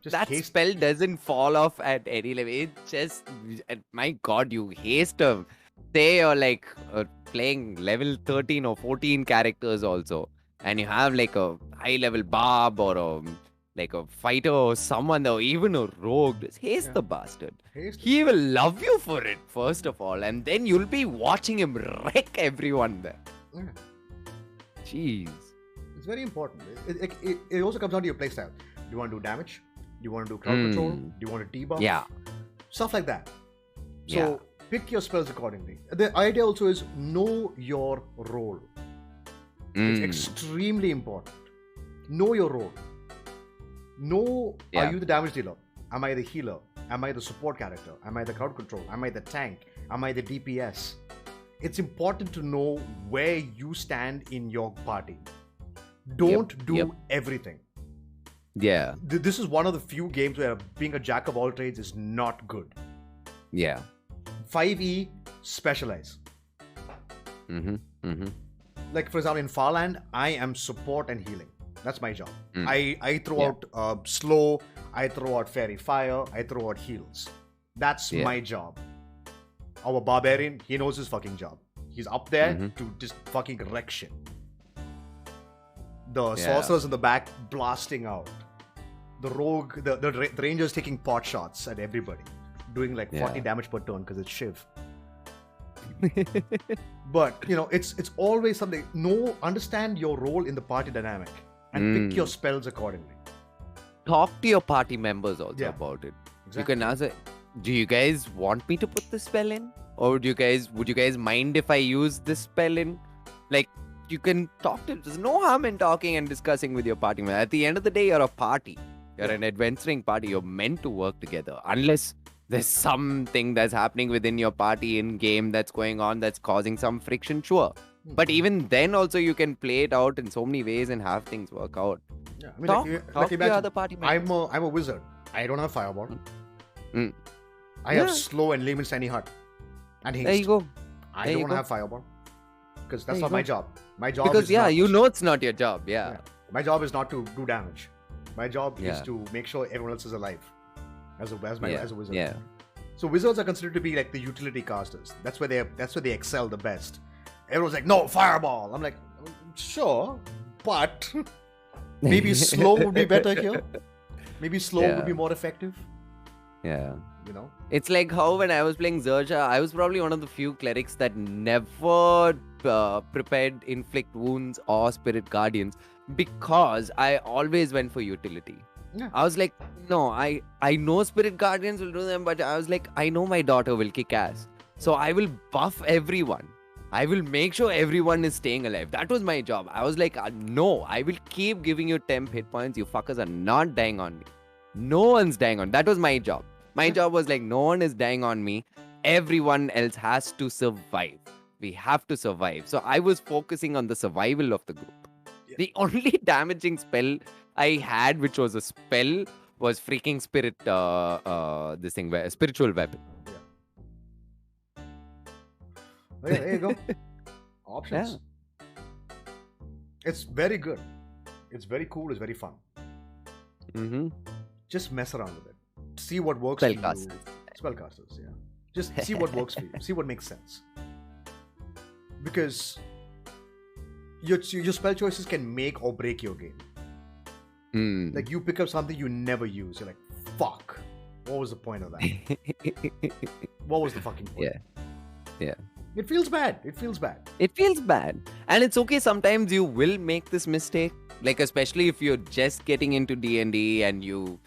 That spell doesn't fall off at any level. It just, my God, you haste them. Say you're like playing level 13 or 14 characters also, and you have like a high level barb or like a fighter or someone, or even a rogue. Just haste the bastard. He will love you for it, first of all, and then you'll be watching him wreck everyone there. Yeah. Jeez. It's very important. It also comes down to your playstyle. Do you want to do damage? Do you want to do crowd control? Do you want to debuff? Yeah. Stuff like that. So pick your spells accordingly. The idea also is know your role. It's extremely important. Know your role. Know, are you the damage dealer? Am I the healer? Am I the support character? Am I the crowd control? Am I the tank? Am I the DPS? It's important to know where you stand in your party. Don't do everything. Yeah. This is one of the few games where being a jack of all trades is not good. Yeah. 5e, specialize. Like, for example, in Farland, I am support and healing. That's my job. I throw out slow, I throw out fairy fire, I throw out heals. That's my job. Our barbarian, he knows his fucking job. He's up there to just fucking wreck shit. The sorcerers in the back blasting out. The rogue, the rangers taking pot shots at everybody. Doing like 40 damage per turn because it's Shiv. But, you know, it's always something. Understand your role in the party dynamic and pick your spells accordingly. Talk to your party members also about it. Exactly. You can ask, do you guys want me to put this spell in? Or would you guys mind if I use this spell in? Like, you can talk to, there's no harm in talking and discussing with your party members. At the end of the day, you're a party. You're an adventuring party. You're meant to work together. Unless there's something that's happening within your party in game that's going on that's causing some friction, sure. But even then also you can play it out in so many ways and have things work out. Yeah, I mean, talk to your other party members. I'm a wizard. I don't have fireball. I have slow and layman's tiny hut. And haste. There you go. I don't have fireball. Because that's not my job. My job because is not, you know it's not your job. Yeah. My job is not to do damage. My job is to make sure everyone else is alive. As a wizard. Yeah. So wizards are considered to be like the utility casters. That's where they excel the best. Everyone's like, no, fireball. I'm like, sure, but maybe slow would be better here. Maybe slow would be more effective. Yeah. You know? It's like how when I was playing Zerja, I was probably one of the few clerics that never prepared inflict wounds or spirit guardians because I always went for utility. Yeah. I was like, no, I know spirit guardians will do them, but I was like, I know my daughter will kick ass. So I will buff everyone. I will make sure everyone is staying alive. That was my job. I was like, no, I will keep giving you temp hit points. You fuckers are not dying on me. No one's dying on me. That was my job. My job was like, no one is dying on me. Everyone else has to survive. We have to survive. So I was focusing on the survival of the group. Yeah. The only damaging spell I had, which was a spell, was freaking spiritual weapon. Yeah. Okay, there you go. Options. Yeah. It's very good. It's very cool. It's very fun. Just mess around with it. See what works for you. Spellcasters, yeah. Just see what works for you. See what makes sense. Because your spell choices can make or break your game. Like you pick up something you never use. You're like, fuck. What was the point of that? What was the fucking point? Yeah. It feels bad. And it's okay. Sometimes you will make this mistake. Like, especially if you're just getting into D&D and you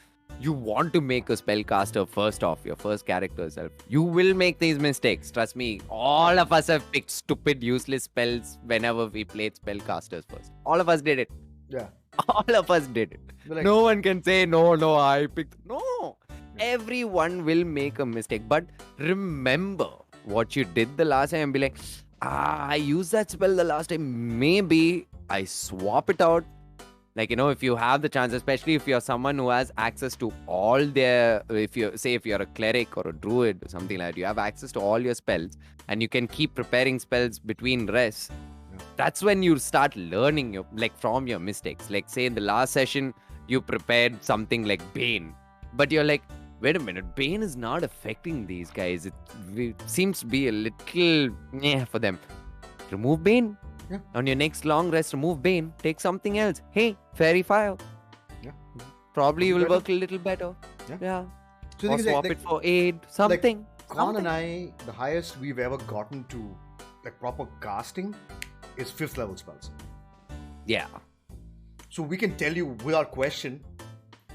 want to make a spellcaster first off, your first character self. You will make these mistakes. Trust me. All of us have picked stupid, useless spells whenever we played spellcasters first. All of us did it. Yeah. All of us did it. Like, no one can say, no, I picked. No. Everyone will make a mistake. But remember what you did the last time and be like, I used that spell the last time. Maybe I swap it out. Like, you know, if you have the chance, especially if you're someone who has access to all their, if you're a cleric or a druid or something like that, you have access to all your spells and you can keep preparing spells between rests. That's when you start learning from your mistakes. Like, say in the last session, you prepared something like Bane, but you're like, wait a minute, Bane is not affecting these guys. It seems to be a little for them. Remove Bane. Yeah. On your next long rest, remove Bane. Take something else. Hey, Fairy Fire. Yeah. Probably you will work a little better. Yeah. So or swap it for aid. Something. Like, Khan and I, the highest we've ever gotten to like proper casting is 5th level spells. Yeah. So we can tell you without question,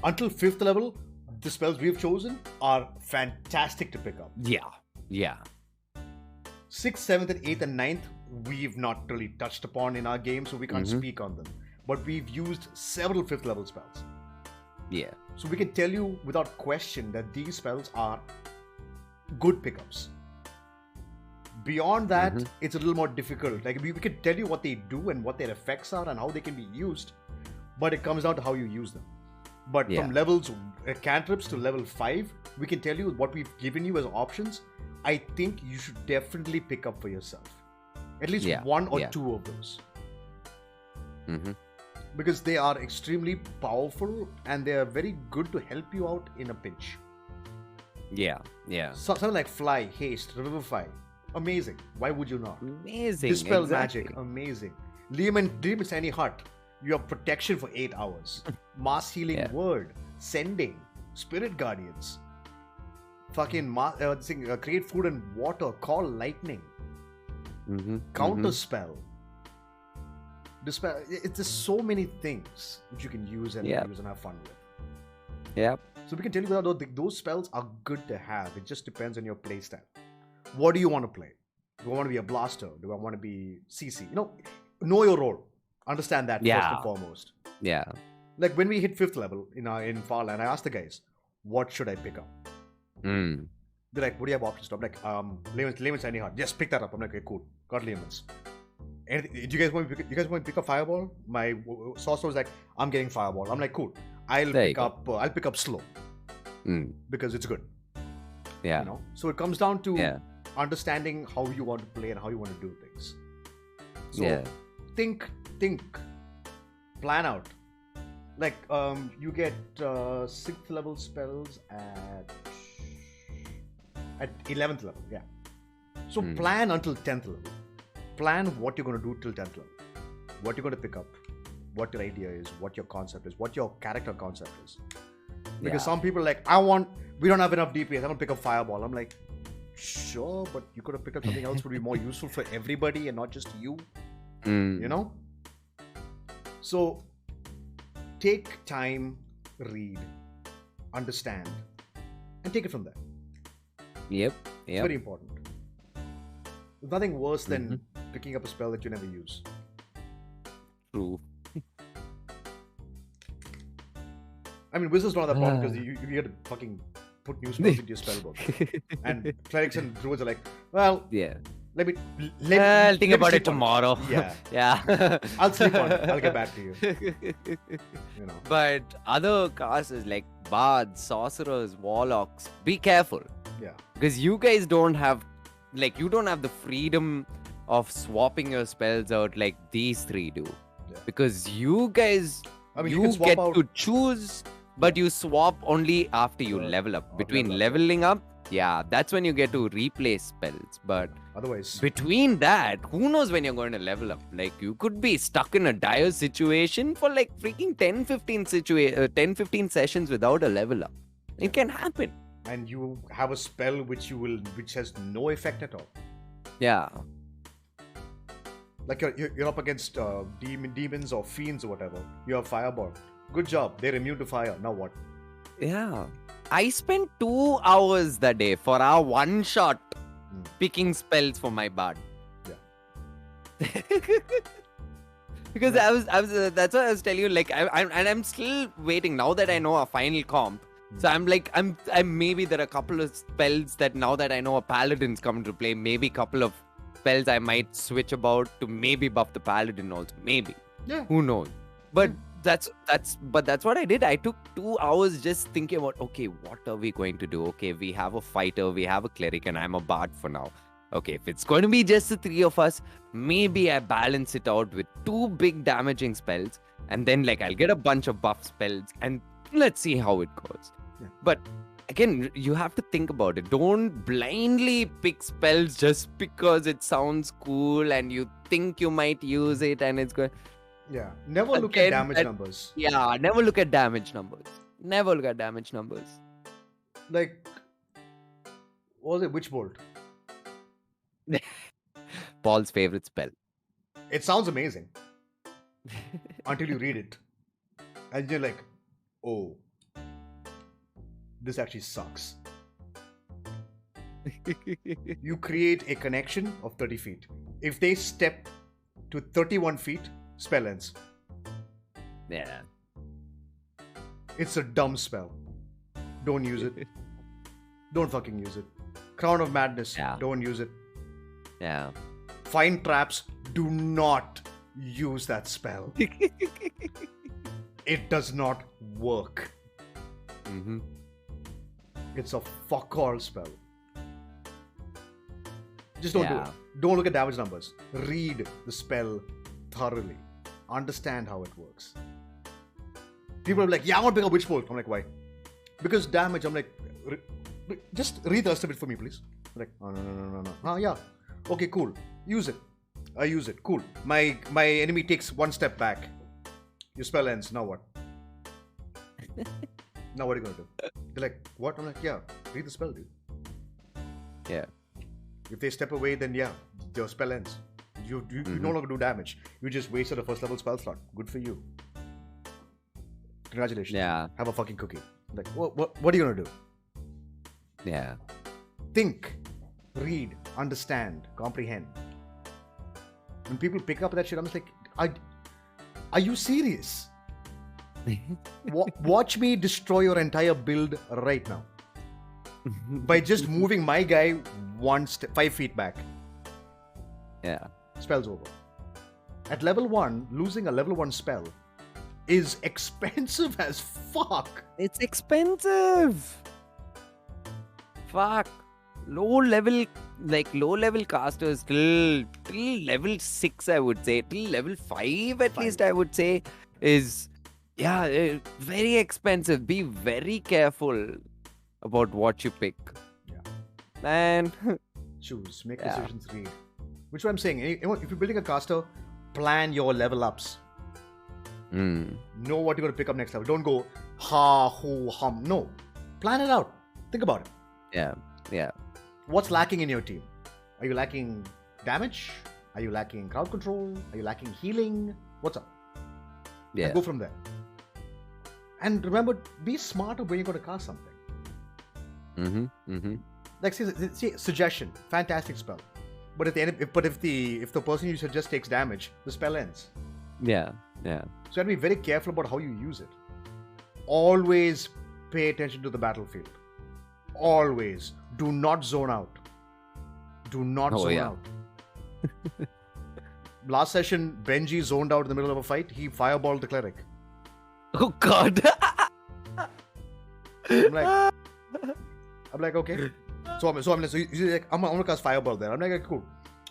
until 5th level, the spells we've chosen are fantastic to pick up. Yeah. 6th, 7th, and 8th and 9th, we've not really touched upon in our game, so we can't speak on them. But we've used several 5th level spells. Yeah. So we can tell you without question that these spells are good pickups. Beyond that, it's a little more difficult. Like we can tell you what they do and what their effects are and how they can be used, but it comes down to how you use them. But from levels cantrips to level 5, we can tell you what we've given you as options. I think you should definitely pick up for yourself. At least one or two of those. Because they are extremely powerful and they are very good to help you out in a pinch. Yeah. Something like Fly, Haste, Revivify. Amazing. Why would you not? Amazing. Dispel Magic. Amazing. Demon's Tiny Hut. You have protection for 8 hours. Mass Healing Word. Sending. Spirit Guardians. Fucking create food and water. Call lightning. Counter spell. Dispel. It's just so many things which you can use and have fun with. Yeah. So we can tell you that those spells are good to have. It just depends on your playstyle. What do you want to play? Do I want to be a blaster? Do I want to be CC? Know your role. Understand that first and foremost. Yeah. Like when we hit 5th level in Farland, I asked the guys, what should I pick up? They're like, what do you have options? I'm like, Layman's Tiny Heart. Just pick that up. I'm like, okay, cool. Got Layman's. And do you guys want to pick up Fireball? My sorcerer was like, I'm getting Fireball. I'm like, cool. I'll pick up Slow. Because it's good. Yeah. So it comes down to understanding how you want to play and how you want to do things. So think, plan out. Like you get 6th level spells at 11th level. Yeah. So plan until 10th level. Plan what you're going to do till 10th level. What you're going to pick up. What your idea is. What your concept is. What your character concept is. Because some people are like, we don't have enough DPS. I'm going to pick up Fireball. I'm like, sure, but you could have picked up something else would be more useful for everybody and not just you. So take time, read, understand, and take it from there. Yep. It's very important. There's nothing worse than picking up a spell that you never use. True. I mean, Wizards don't have that problem because you get to fucking put new spells into your spellbook. And Clerics and Druids are like, well, let me I'll think about it tomorrow. Yeah. I'll sleep on it. I'll get back to you. But other classes like bards, sorcerers, warlocks, be careful. Yeah. Because you guys don't have the freedom of swapping your spells out like these 3 do. Yeah. Because you guys, you get to choose, but you swap only after you level up. Between leveling up, that's when you get to replace spells. But otherwise, between that, who knows when you're going to level up? Like, you could be stuck in a dire situation for like freaking 10-15 sessions without a level up. It can happen. And you have a spell which has no effect at all. Yeah. Like you're up against demons or fiends or whatever. You have Fireball. Good job. They're immune to fire. Now what? Yeah. I spent 2 hours that day for our one shot picking spells for my bard. Yeah. Because I was that's what I was telling you. Like I'm still waiting now that I know our final comp. So I'm maybe there are a couple of spells that now that I know a paladin's come to play, maybe a couple of spells I might switch about to maybe buff the paladin also. Maybe. Yeah. Who knows? But that's what I did. I took 2 hours just thinking about, okay, what are we going to do? Okay, we have a fighter, we have a cleric, and I'm a bard for now. Okay, if it's going to be just the 3 of us, maybe I balance it out with 2 big damaging spells, and then like I'll get a bunch of buff spells, and let's see how it goes. Yeah. But again, you have to think about it. Don't blindly pick spells just because it sounds cool and you think you might use it and it's going. Yeah. Never look at damage numbers. Yeah, never look at damage numbers. Never look at damage numbers. Like, what was it? Witch Bolt. Paul's favorite spell. It sounds amazing. Until you read it. And you're like, oh. This actually sucks. You create a connection of 30 feet. If they step to 31 feet, spell ends. Yeah. It's a dumb spell. Don't use it. Don't fucking use it. Crown of Madness. Don't use it. Yeah. Find traps. Do not use that spell. It does not work. Mm-hmm. It's a fuck all spell. Just don't do Yeah. it. Don't look at damage numbers. Read the spell thoroughly. Understand how it works. People are like, yeah, I want to pick a Witch Bolt. I'm like, why? Because damage. I'm like, just read the rest of it for me, please. I'm like, oh, no. Oh, yeah. Okay, cool. Use it. I use it. Cool. My enemy takes one step back. Your spell ends. Now what? Now what are you going to do? They're like, what? I'm like, yeah, read the spell, dude. Yeah. If they step away, then yeah, your spell ends. You no longer do damage. You just wasted a first level spell slot. Good for you. Congratulations. Yeah. Have a fucking cookie. Like, what are you gonna do? Yeah. Think, read, understand, comprehend. When people pick up that shit, I'm just like, are you serious? Watch me destroy your entire build right now by just moving my guy 5 feet back. Yeah. Spell's over. At level 1, losing a level 1 spell is expensive as fuck. It's expensive. Fuck. Low level casters till level 6, I would say. Till level 5 at least, I would say, is very expensive. Be very careful about what you pick. Yeah. Man. Choose, make decisions, read. Which is what I'm saying. If you're building a caster, plan your level ups. Know what you're going to pick up next level. Don't go ha, ho, hum. No. Plan it out. Think about it. Yeah. What's lacking in your team? Are you lacking damage? Are you lacking crowd control? Are you lacking healing? What's up? Yeah. And go from there. And remember, be smarter when you're going to cast something. Like, see, suggestion, fantastic spell. But if the person you suggest takes damage, the spell ends. Yeah. So you have to be very careful about how you use it. Always pay attention to the battlefield. Always. Do not zone out. Do not zone out. Last session, Benji zoned out in the middle of a fight. He fireballed the cleric. Oh God. I'm like, okay. So he's like, I'm gonna cast fireball there. I'm like, cool.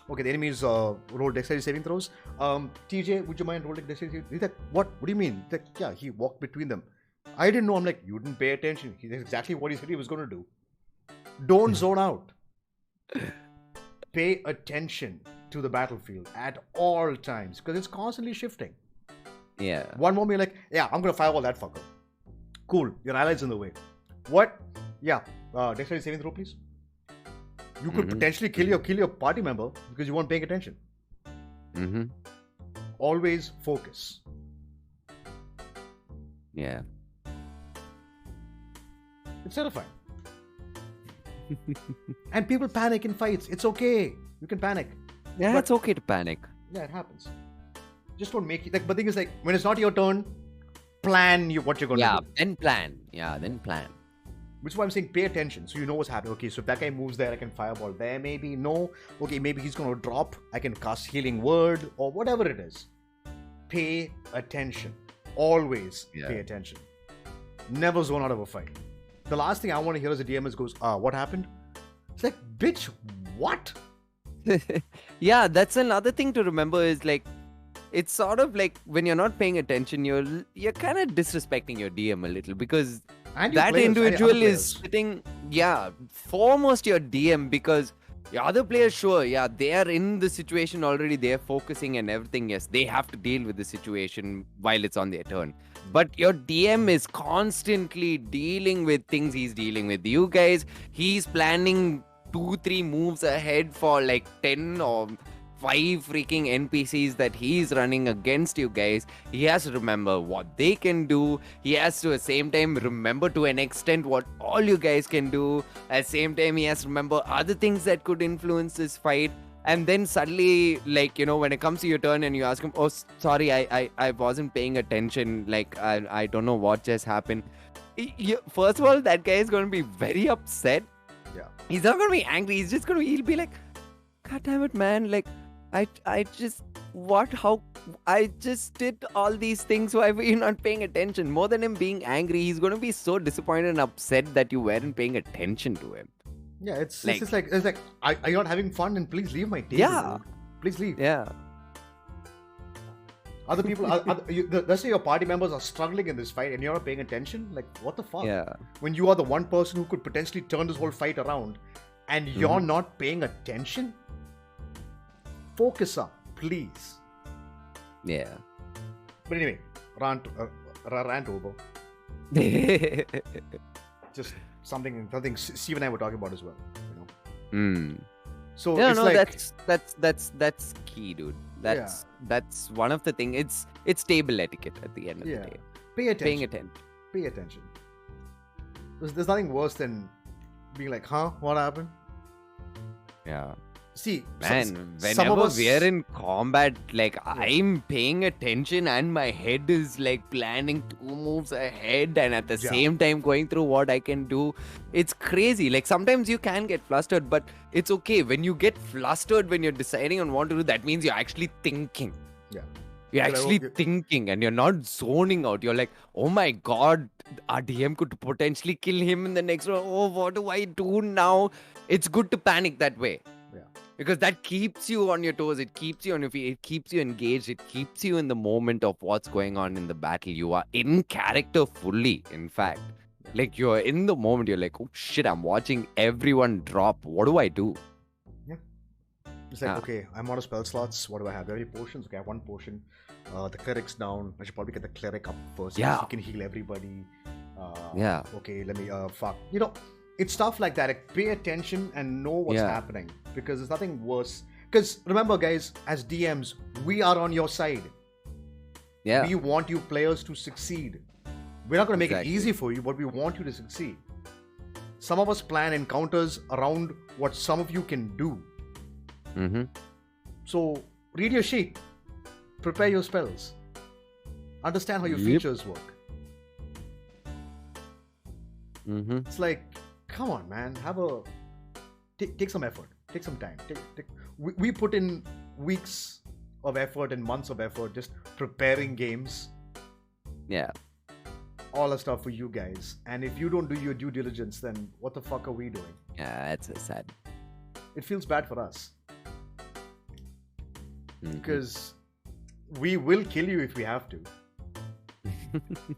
Okay, the enemies roll dexterity saving throws. TJ, would you mind rolling dexterity? He's like, what? What do you mean? He's like, yeah, he walked between them. I didn't know. I'm like, you didn't pay attention. That's exactly what he said he was going to do. Don't zone out. Pay attention to the battlefield at all times because it's constantly shifting. Yeah. One moment you're like, yeah, I'm going to fireball that fucker. Cool. Your ally's in the way. What? Yeah. Dexterity saving throw, please. You could potentially kill your party member because you weren't paying attention. Always focus. Yeah. It's terrifying. And people panic in fights. It's okay. You can panic. Yeah, But- it's okay to panic. Yeah, it happens. Just don't make it. Like, but the thing is, like, when it's not your turn, plan what you're going to do. Then plan. Yeah, then plan. Which is why I'm saying pay attention so you know what's happening. Okay, so if that guy moves there, I can fireball there maybe. No. Okay, maybe he's going to drop. I can cast healing word or whatever it is. Pay attention. Always pay attention. Never zone out of a fight. The last thing I want to hear as a DM is goes, what happened? It's like, bitch, what? Yeah, that's another thing to remember is like, it's sort of like when you're not paying attention, you're kind of disrespecting your DM a little because And your that players, and individual other is players. sitting, foremost your DM because your other players, sure, they are in the situation already, they're focusing and everything. Yes, they have to deal with the situation while it's on their turn. But your DM is constantly dealing with things he's dealing with. You guys, he's planning 2-3 moves ahead for like 10 or 5 freaking NPCs that he's running against you guys. He has to remember what they can do. He has to at the same time remember to an extent what all you guys can do. At the same time, he has to remember other things that could influence this fight. And then suddenly, like, when it comes to your turn and you ask him, oh, sorry, I wasn't paying attention. Like, I don't know what just happened. First of all, that guy is going to be very upset. Yeah. He's not going to be angry. He'll be like, God damn it, man! Like, I just I just did all these things. Why were you not paying attention? More than him being angry, he's gonna be so disappointed and upset that you weren't paying attention to him. Yeah, it's just like are you not having fun? And please leave my table. Yeah. Dude. Please leave. Yeah. Other people, let's say your party members are struggling in this fight and you're not paying attention. Like, what the fuck? Yeah. When you are the one person who could potentially turn this whole fight around, and you're not paying attention. Focus up, please. Yeah. But anyway, rant over. Just something Steve and I were talking about as well. You know. So yeah, it's no, like that's key, dude. That's one of the things. It's table etiquette at the end of the day. Pay attention. Paying attention. Pay attention. There's nothing worse than being like, huh? What happened? Yeah. See, man, whenever we're in combat, like, I'm paying attention and my head is like planning 2 moves ahead and at the same time going through what I can do. It's crazy. Like, sometimes you can get flustered, but it's okay. When you get flustered when you're deciding on what to do, that means you're actually thinking. Yeah. You're actually thinking and you're not zoning out. You're like, oh my God, our DM could potentially kill him in the next round. Oh, what do I do now? It's good to panic that way. Yeah. Because that keeps you on your toes. It keeps you on your feet. It keeps you engaged. It keeps you in the moment of what's going on in the battle. You are in character fully, in fact. Like, you're in the moment. You're like, oh shit, I'm watching everyone drop. What do I do? Yeah. It's like, okay, I'm out of spell slots. What do I have? Do I have any potions? Okay, I have 1 potion. The cleric's down. I should probably get the cleric up first. Yeah. He can heal everybody. Yeah. Okay, let me, fuck. You know, it's stuff like that. Like, pay attention and know what's happening. Because there's nothing worse. Because remember, guys, as DMs, we are on your side. Yeah. We want you players to succeed. We're not going to make it easy for you, but we want you to succeed. Some of us plan encounters around what some of you can do. Mm-hmm. So, read your sheet. Prepare your spells. Understand how your features work. Mm-hmm. It's like, come on, man. Take some effort. Take some time. We put in weeks of effort and months of effort just preparing games. Yeah. All the stuff for you guys. And if you don't do your due diligence, then what the fuck are we doing? Yeah, that's so sad. It feels bad for us. Because we will kill you if we have to.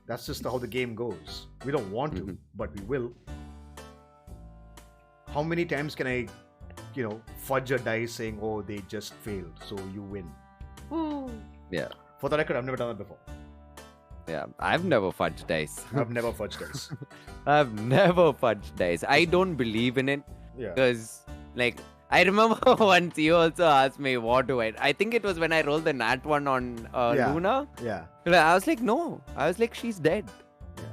That's just how the game goes. We don't want to, but we will. How many times can I, fudge a dice saying, oh, they just failed, so you win? Yeah. For the record, I've never done that before. Yeah, I've never fudged dice. I've never fudged dice. I've never fudged dice. I don't believe in it. Yeah. Because, like, I remember once you also asked me what do I think it was when I rolled the nat one on Luna. Yeah. I was like, no. I was like, she's dead. Yeah.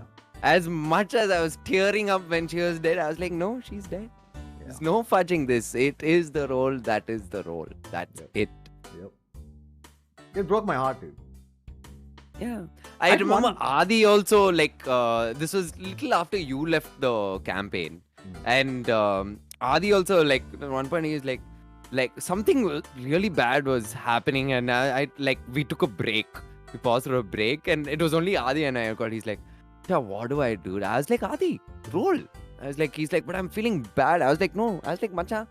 As much as I was tearing up when she was dead, I was like, no, she's dead. Yeah. There's no fudging this. It is the role. That is the role. That's it. Yep. It broke my heart, dude. Yeah. I remember Adi also, like, this was little after you left the campaign. And Adi also, like, at one point he was like something really bad was happening, and I we took a break. We paused for a break, and it was only Adi and I. He's like, yeah, what do I do? I was like, Adi, roll. I was like, he's like, but I'm feeling bad. I was like, no. I was like, Macha,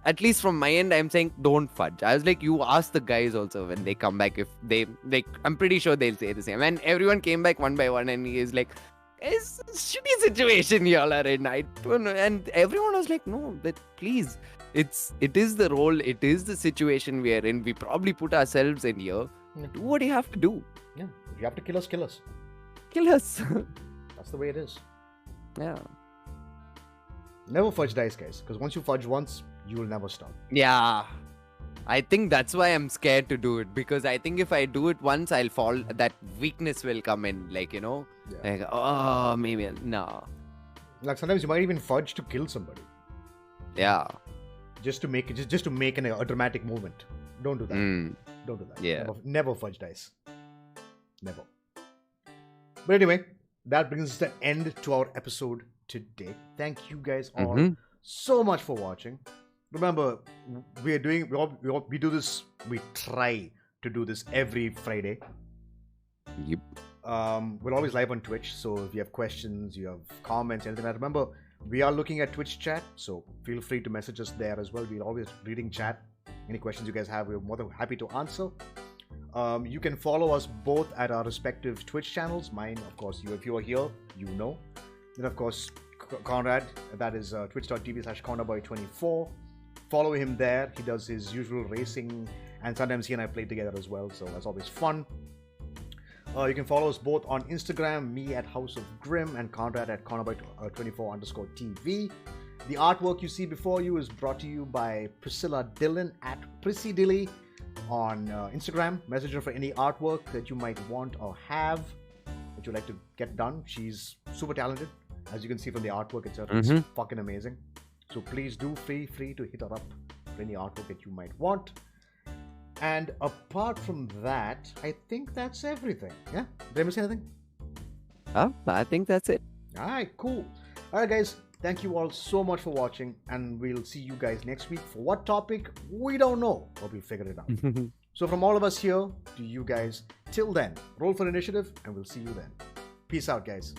at least from my end, I'm saying don't fudge. I was like, you ask the guys also when they come back if they, like, I'm pretty sure they'll say the same. And everyone came back one by one, and he is like, it's a shitty situation y'all are in. I don't know. And everyone was like, no, but please, it is the role, it is the situation we are in. We probably put ourselves in here. Do what you have to do. Yeah, if you have to kill us, kill us. Kill us. That's the way it is. Yeah. Never fudge dice, guys, because once you fudge once, you will never stop. Yeah. I think that's why I'm scared to do it, because I think if I do it once, I'll fall. That weakness will come in, like, like, oh, maybe no. Like, sometimes you might even fudge to kill somebody. Yeah. Just to make a dramatic moment. Don't do that. Don't do that. Yeah. Never fudge dice. Never. But anyway, that brings us to the end to our episode today. Thank you guys all so much for watching. remember, we do this. We try to do this every Friday. Yep. We're always live on Twitch, so if you have questions, you have comments, anything like that, remember, we are looking at Twitch chat, so feel free to message us there as well. We're always reading chat. Any questions you guys have, we're more than happy to answer. You can follow us both at our respective Twitch channels. Mine, of course, if you are here, you know. Then, of course, Conrad, that is twitch.tv/ConradBoy24. Follow him there. He does his usual racing, and sometimes he and I play together as well, so that's always fun. You can follow us both on Instagram, me at House of Grim and Conrad at ConradBoy24_TV. The artwork you see before you is brought to you by Priscilla Dillon at Prissy Dilly on Instagram. Message her for any artwork that you might want or have that you'd like to get done. She's super talented, as you can see from the artwork itself. It's fucking amazing. So please do feel free to hit her up for any artwork that you might want. And apart from that, I think that's everything. Yeah? Did I miss anything? I think that's it. Alright, cool. Alright guys, thank you all so much for watching, and we'll see you guys next week. For what topic? We don't know, but we'll figure it out. So from all of us here to you guys, till then, roll for initiative, and we'll see you then. Peace out, guys.